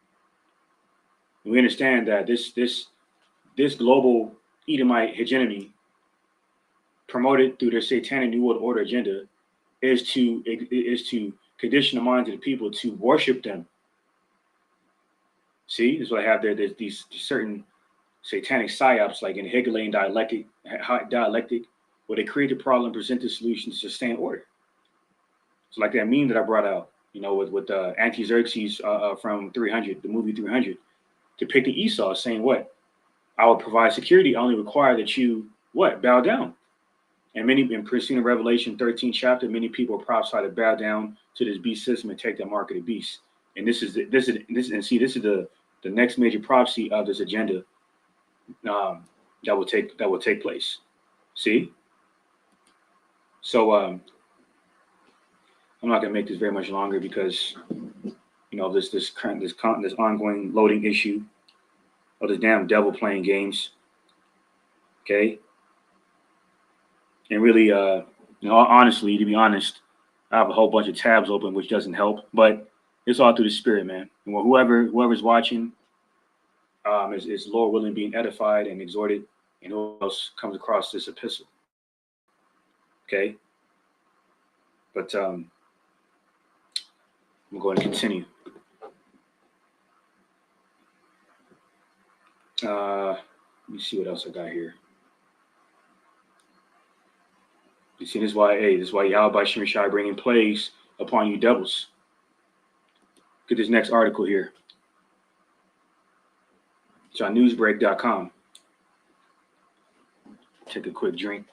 We understand that this global Edomite hegemony, promoted through their satanic New World Order agenda, is to condition the minds of the people to worship them. See, this is what I have there. There's these certain satanic psyops, like in Hegelian dialectic, where they create the problem, present the solution to sustain order. So, like that meme that I brought out, with Anti-Xerxes from 300, the movie 300, depicting Esau saying, "What? I will provide security. I only require that you bow down." And many in preceding Revelation 13 chapter, many people prophesy to bow down to this beast system and take that mark of the beast. And this is the next major prophecy of this agenda that will take place. See? So I'm not gonna make this very much longer because this ongoing loading issue of this damn devil playing games. Okay. And really, honestly, to be honest, I have a whole bunch of tabs open, which doesn't help, but it's all through the spirit, man. And whoever's watching is Lord willing being edified and exhorted, and who else comes across this epistle. Okay. But I'm going to continue. Let me see what else I got here. You see, this is why Yahweh Shem Shai bringing plagues upon you devils. Look at this next article here. It's on newsbreak.com. Take a quick drink.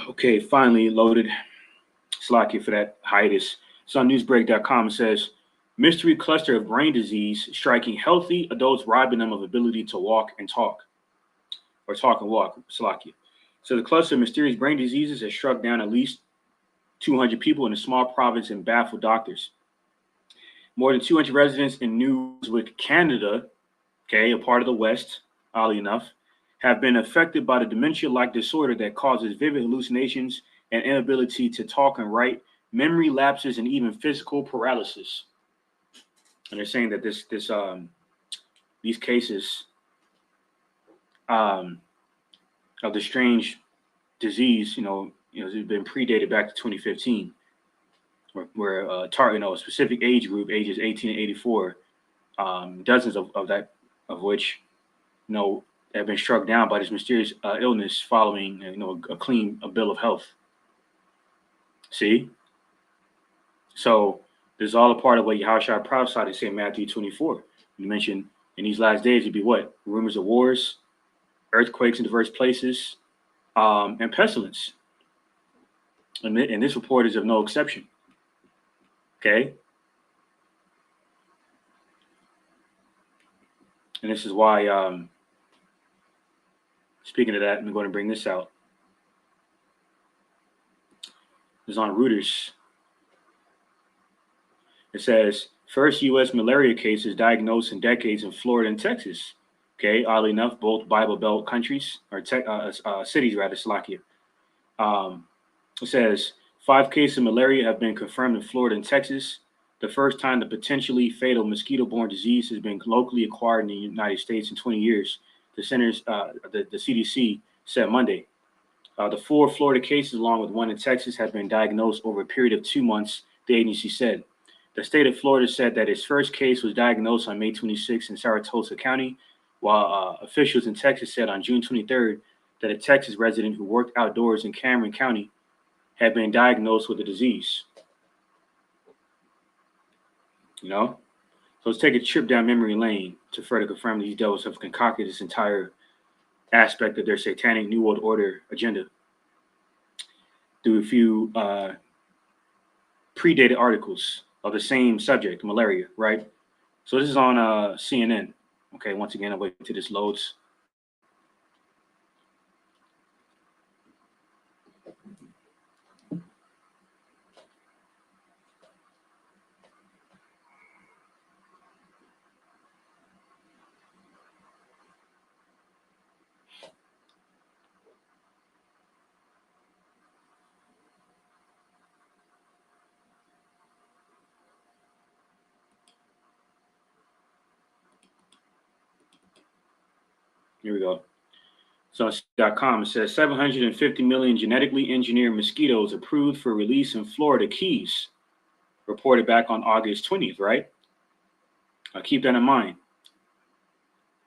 Okay, finally loaded. Slacky for that hiatus. It's on newsbreak.com. It says, mystery cluster of brain disease striking healthy adults, robbing them of ability to walk and talk. Or talk and walk, Slacky. So the cluster of mysterious brain diseases has struck down at least 200 people in a small province and baffled doctors. More than 200 residents in New Brunswick, Canada, okay, a part of the West, oddly enough, have been affected by the dementia-like disorder that causes vivid hallucinations and inability to talk and write, memory lapses, and even physical paralysis. And they're saying that these cases of the strange disease, has been predated back to 2015, where a specific age group, ages 18 and 84, dozens of which, have been struck down by this mysterious illness following, a bill of health. See? So this is all a part of what Yahushua prophesied in St. Matthew 24. You mentioned in these last days it'd be what? Rumors of wars, earthquakes in diverse places, and pestilence. And this report is of no exception. Okay? And this is why, speaking of that, I'm going to bring this out. It's on Reuters. It says, first U.S. malaria cases diagnosed in decades in Florida and Texas. Okay, oddly enough, both Bible Belt countries, or cities rather, Slovakia. It says, 5 cases of malaria have been confirmed in Florida and Texas. The first time the potentially fatal mosquito-borne disease has been locally acquired in the United States in 20 years. The CDC said Monday. The 4 Florida cases, along with 1 in Texas, have been diagnosed over a period of 2 months, the agency said. The state of Florida said that its first case was diagnosed on May 26 in Saratoga County, while officials in Texas said on June 23rd that a Texas resident who worked outdoors in Cameron County had been diagnosed with the disease. You know? So let's take a trip down memory lane to further confirm these devils have concocted this entire aspect of their satanic New World Order agenda through a few predated articles of the same subject, malaria, right? So this is on CNN. Okay, once again, I'll wait till this loads. Here we go. So on .com, it says 750 million genetically engineered mosquitoes approved for release in Florida Keys, reported back on August 20th, right? Keep that in mind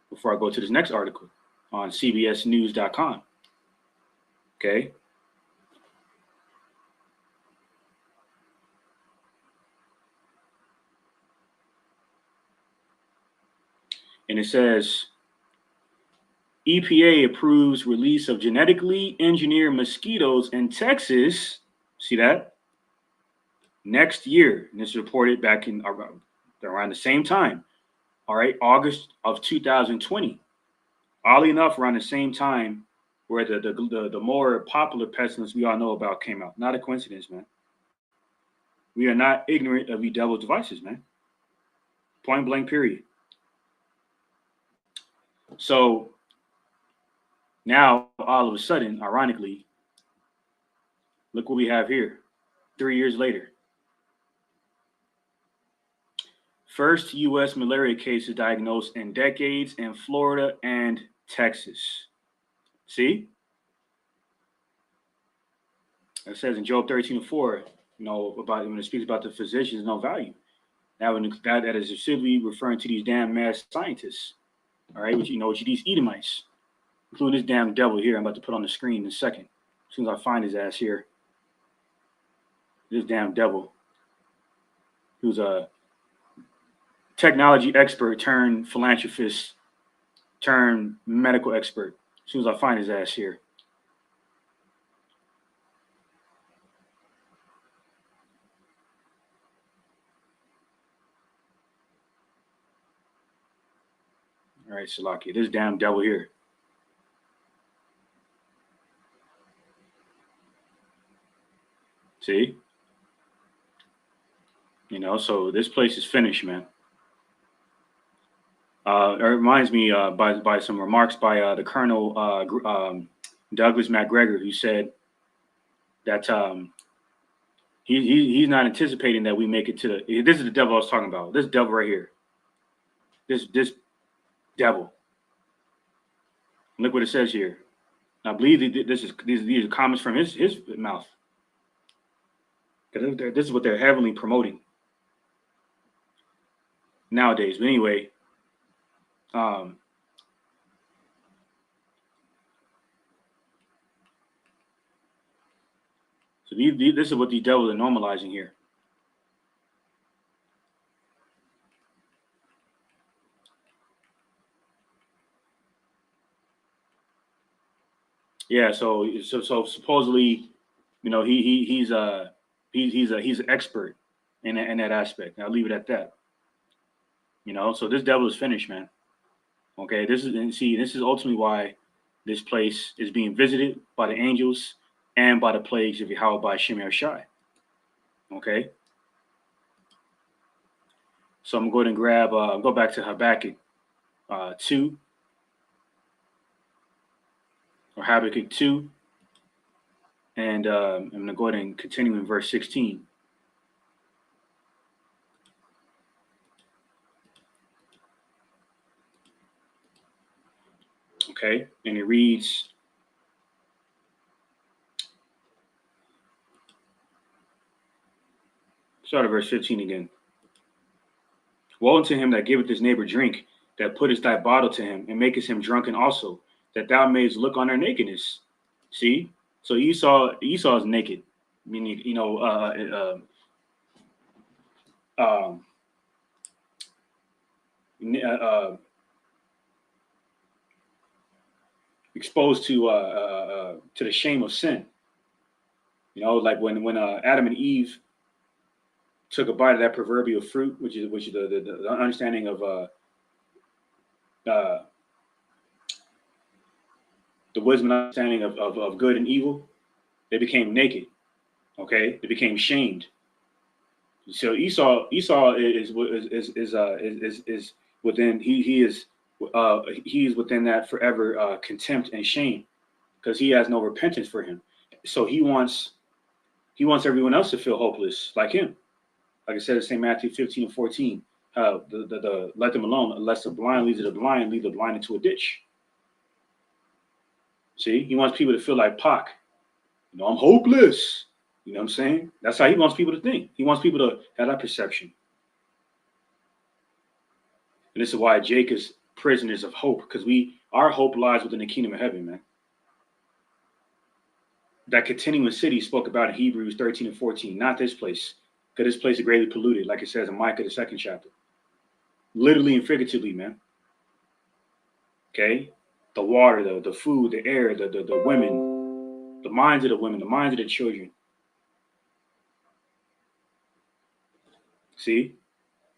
before I go to this next article on CBSnews.com. Okay. And it says EPA approves release of genetically engineered mosquitoes in Texas. See that? Next year. And this is reported back in around the same time. All right. August of 2020. Oddly enough, around the same time where the more popular pestilence we all know about came out. Not a coincidence, man. We are not ignorant of these devil devices, man. Point blank, period. So now, all of a sudden, ironically, look what we have here 3 years later. First U.S. malaria cases diagnosed in decades in Florida and Texas. See? It says in Job 13:4, about when it speaks about the physicians, no value. Now, that is specifically referring to these damn mad scientists, all right, which these Edomites, including this damn devil here. I'm about to put on the screen in a second. As soon as I find his ass here, this damn devil, who's a technology expert turned philanthropist turned medical expert. As soon as I find his ass here. All right, Salaki, this damn devil here. See? So this place is finished, man. It reminds me by some remarks by the Colonel Douglas MacGregor, who said that he's not anticipating that we make it to the. This is the devil I was talking about. This devil right here. This devil. Look what it says here. I believe these are comments from his mouth. This is what they're heavily promoting nowadays. But anyway, so this is what these devils are normalizing here. Yeah, so supposedly, he's an expert in that aspect. I'll leave it at that. So this devil is finished, man. Okay, this is ultimately why this place is being visited by the angels and by the plagues of Yahweh by Shemer Shai. Okay. So I'm going to go back to Habakkuk 2, or Habakkuk 2, and I'm going to go ahead and continue in verse 16. Okay, and it reads, start at verse 15 again. Woe unto him that giveth his neighbor drink, that puttest thy bottle to him, and makest him drunken also, that thou mayest look on their nakedness. See? So Esau is naked, meaning, exposed to the shame of sin. You know, like when Adam and Eve took a bite of that proverbial fruit, which is the understanding of uh, the wisdom and understanding of good and evil, they became naked. Okay, they became shamed. So Esau is within he is within that forever contempt and shame because he has no repentance for him. So he wants everyone else to feel hopeless like him. Like I said in St. Matthew 15:14, the let them alone, unless the blind leads the blind, lead the blind into a ditch. See, he wants people to feel like Pac. You know, I'm hopeless. You know what I'm saying? That's how he wants people to think. He wants people to have that perception. And this is why Jake is prisoners of hope, because our hope lies within the kingdom of heaven, man. That continuing city spoke about in Hebrews 13 and 14, not this place, because this place is greatly polluted, like it says in Micah, the 2nd chapter. Literally and figuratively, man. Okay? The water, the food, the air, the women, the minds of the women, the minds of the children. See?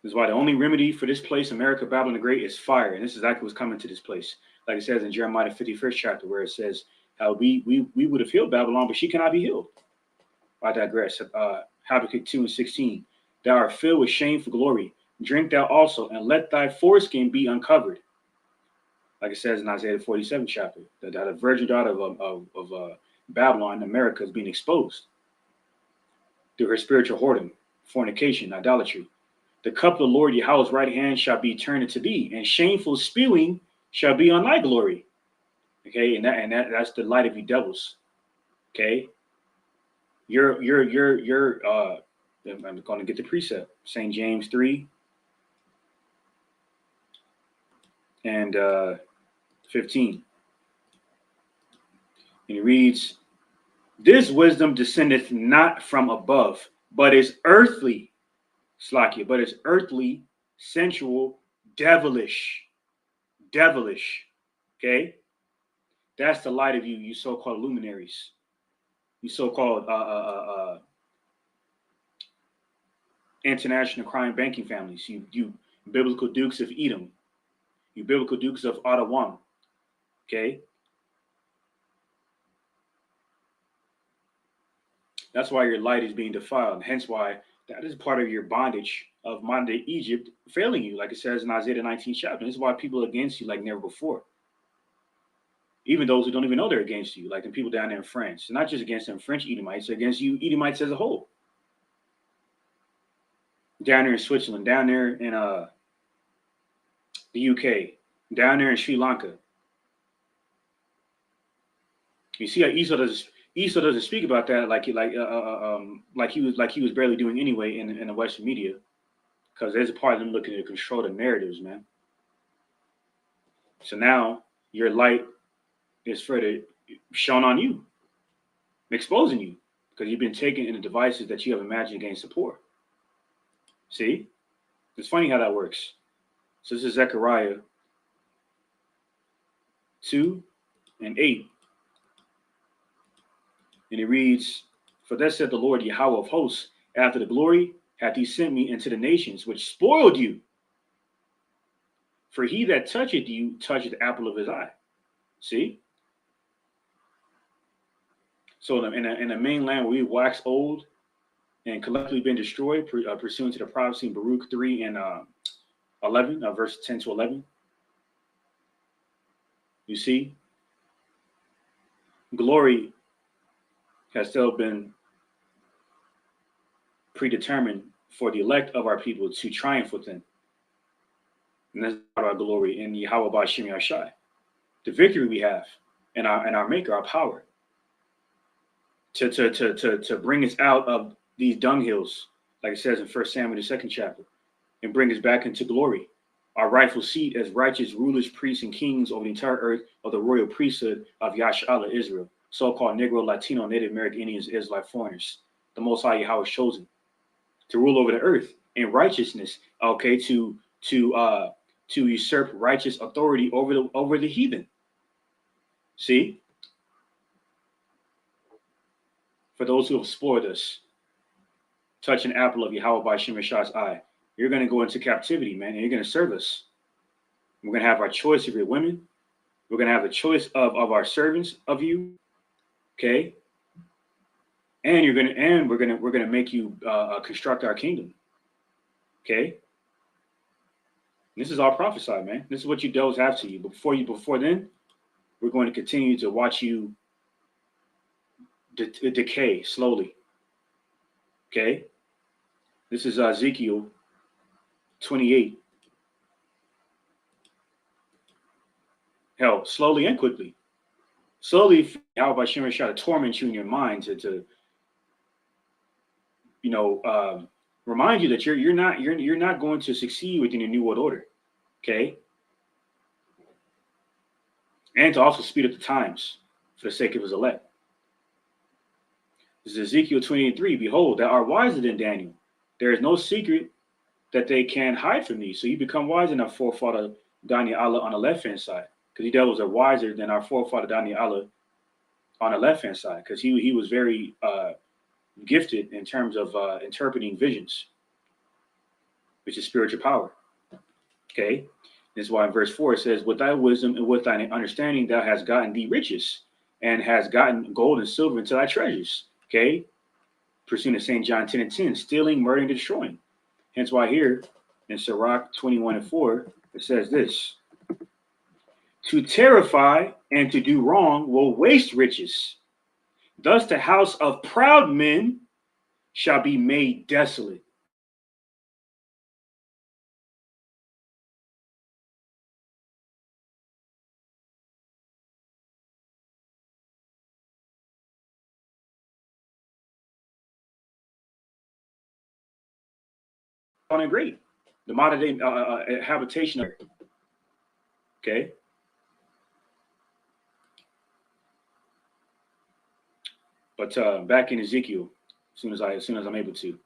This is why the only remedy for this place, America, Babylon the Great, is fire. And this is exactly what's coming to this place. Like it says in Jeremiah 51st chapter, where it says how we would have healed Babylon, but she cannot be healed. I digress. Habakkuk 2 and 16. Thou art filled with shameful glory. Drink thou also, and let thy foreskin be uncovered. Like it says in Isaiah 47 chapter, that the virgin daughter of Babylon, America, is being exposed through her spiritual whoredom, fornication, idolatry. The cup of the Lord Yahweh's right hand shall be turned into thee, and shameful spewing shall be on thy glory. Okay, and that's the light of you devils. Okay, I'm going to get the precept. St. James 3 and 15. And it reads, this wisdom descendeth not from above, but is earthly, Slakia, but is earthly, sensual, devilish. Okay? That's the light of you so-called luminaries. You so-called international crime banking families. You biblical dukes of Edom. You biblical dukes of Ottawa. Okay? That's why your light is being defiled. Hence why that is part of your bondage of modern day Egypt failing you, like it says in Isaiah 19th chapter. This is why people are against you like never before. Even those who don't even know they're against you, like the people down there in France. They're not just against them French Edomites, they're against you Edomites as a whole. Down there in Switzerland, down there in the UK, down there in Sri Lanka. You see how Esau doesn't speak about that like he was barely doing anyway in the Western media, because there's a part of them looking to control the narratives, man. So now your light is further shown on you, exposing you, because you've been taken in the devices that you have imagined against the poor. See, it's funny how that works. So this is Zechariah 2 and 8. And it reads, for thus said the Lord Yahweh of hosts, after the glory hath he sent me into the nations, which spoiled you. For he that toucheth you toucheth the apple of his eye. See? So in the mainland where we wax old and collectively been destroyed, pursuant to the prophecy in Baruch 3 and 11, verse 10 to 11. You see? Glory has still been predetermined for the elect of our people to triumph within. And that's our glory in Yahweh Ba'Shem Yashai. The victory we have in our maker, our power. To bring us out of these dunghills, like it says in 1 Samuel, the 2nd chapter, and bring us back into glory. Our rightful seat as righteous rulers, priests, and kings over the entire earth of the royal priesthood of Yasha'Allah, Israel. So-called Negro, Latino, Native American Indians, Israelite foreigners. The Most High Yahweh is chosen to rule over the earth in righteousness. Okay, to to usurp righteous authority over the heathen. See? For those who have spoiled us, touch an apple of Yahweh by Shemashah's eye. You're going to go into captivity, man, and you're going to serve us. We're going to have our choice of your women. We're going to have the choice of our servants of you. Okay? And we're going to make you construct our kingdom. Okay? This is all prophesied, man. This is what you devils have to you. But before then, we're going to continue to watch you decay slowly. Okay? This is Ezekiel 28. Hell, slowly and quickly. Slowly, how about Shimon try to torment you in your mind to remind you that you're not going to succeed within your new world order. Okay? And to also speed up the times for the sake of his elect. This is Ezekiel 28:3. Behold, thou art wiser than Daniel. There is no secret that they can hide from thee. So you become wiser than our forefather Daniel Allah on the left-hand side. Because you devils are wiser than our forefather Daniel Allah on the left-hand side. Because he was very gifted in terms of interpreting visions, which is spiritual power. Okay? This is why in verse 4 it says, with thy wisdom and with thine understanding thou hast gotten thee riches, and hast gotten gold and silver into thy treasures. Okay? Pursuing St. John 10:10, stealing, murdering, destroying. Hence why here in Sirach 21:4, it says this: to terrify and to do wrong will waste riches. Thus the house of proud men shall be made desolate. And great. The modern day habitation. Okay. But back in Ezekiel, as soon as I'm able to.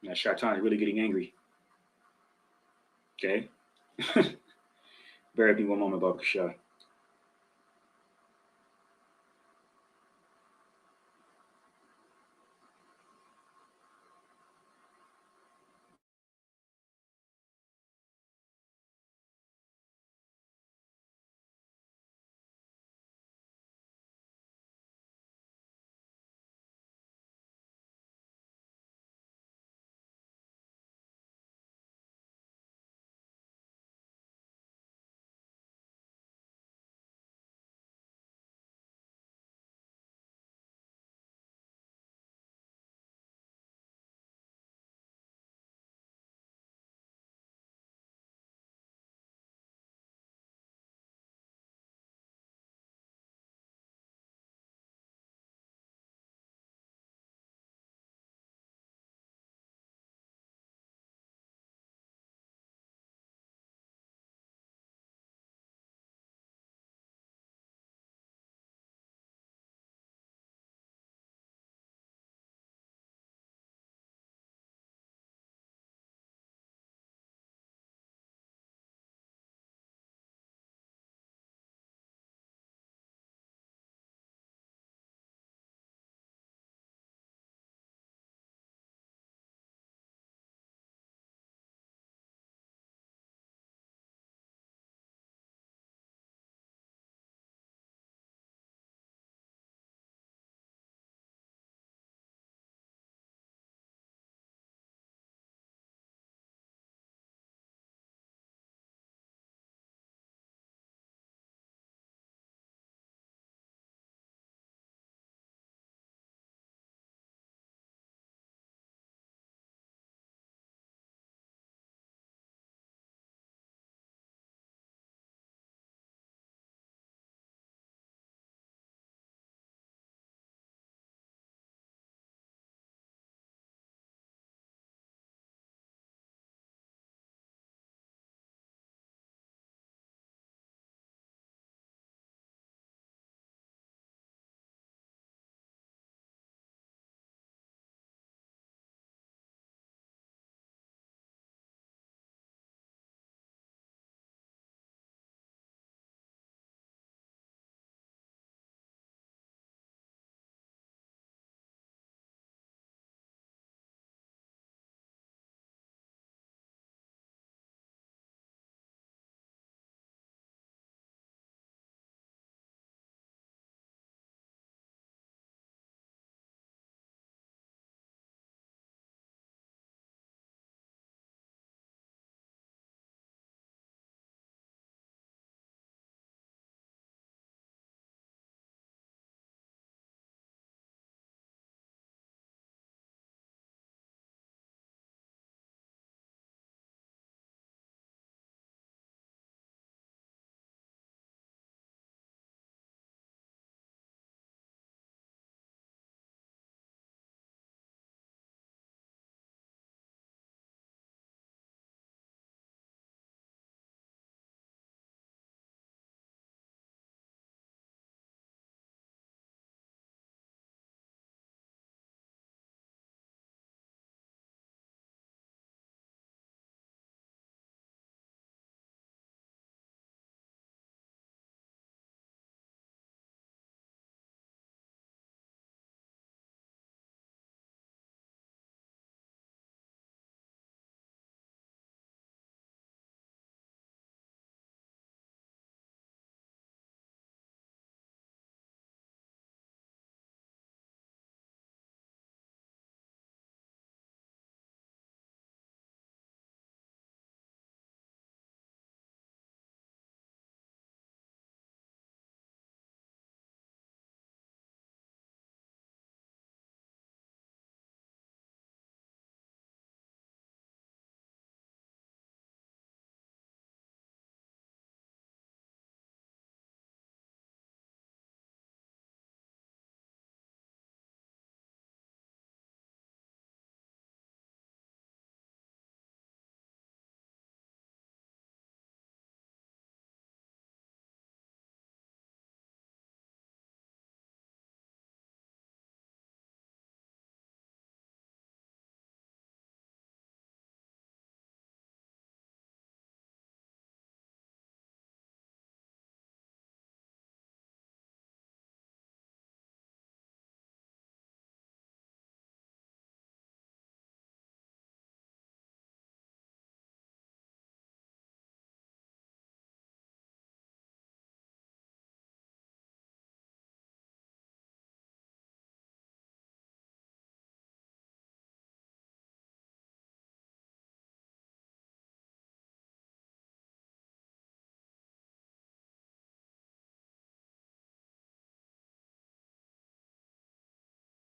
Now Shaitan is really getting angry. Okay. Bear with me one moment, Baba Kasha.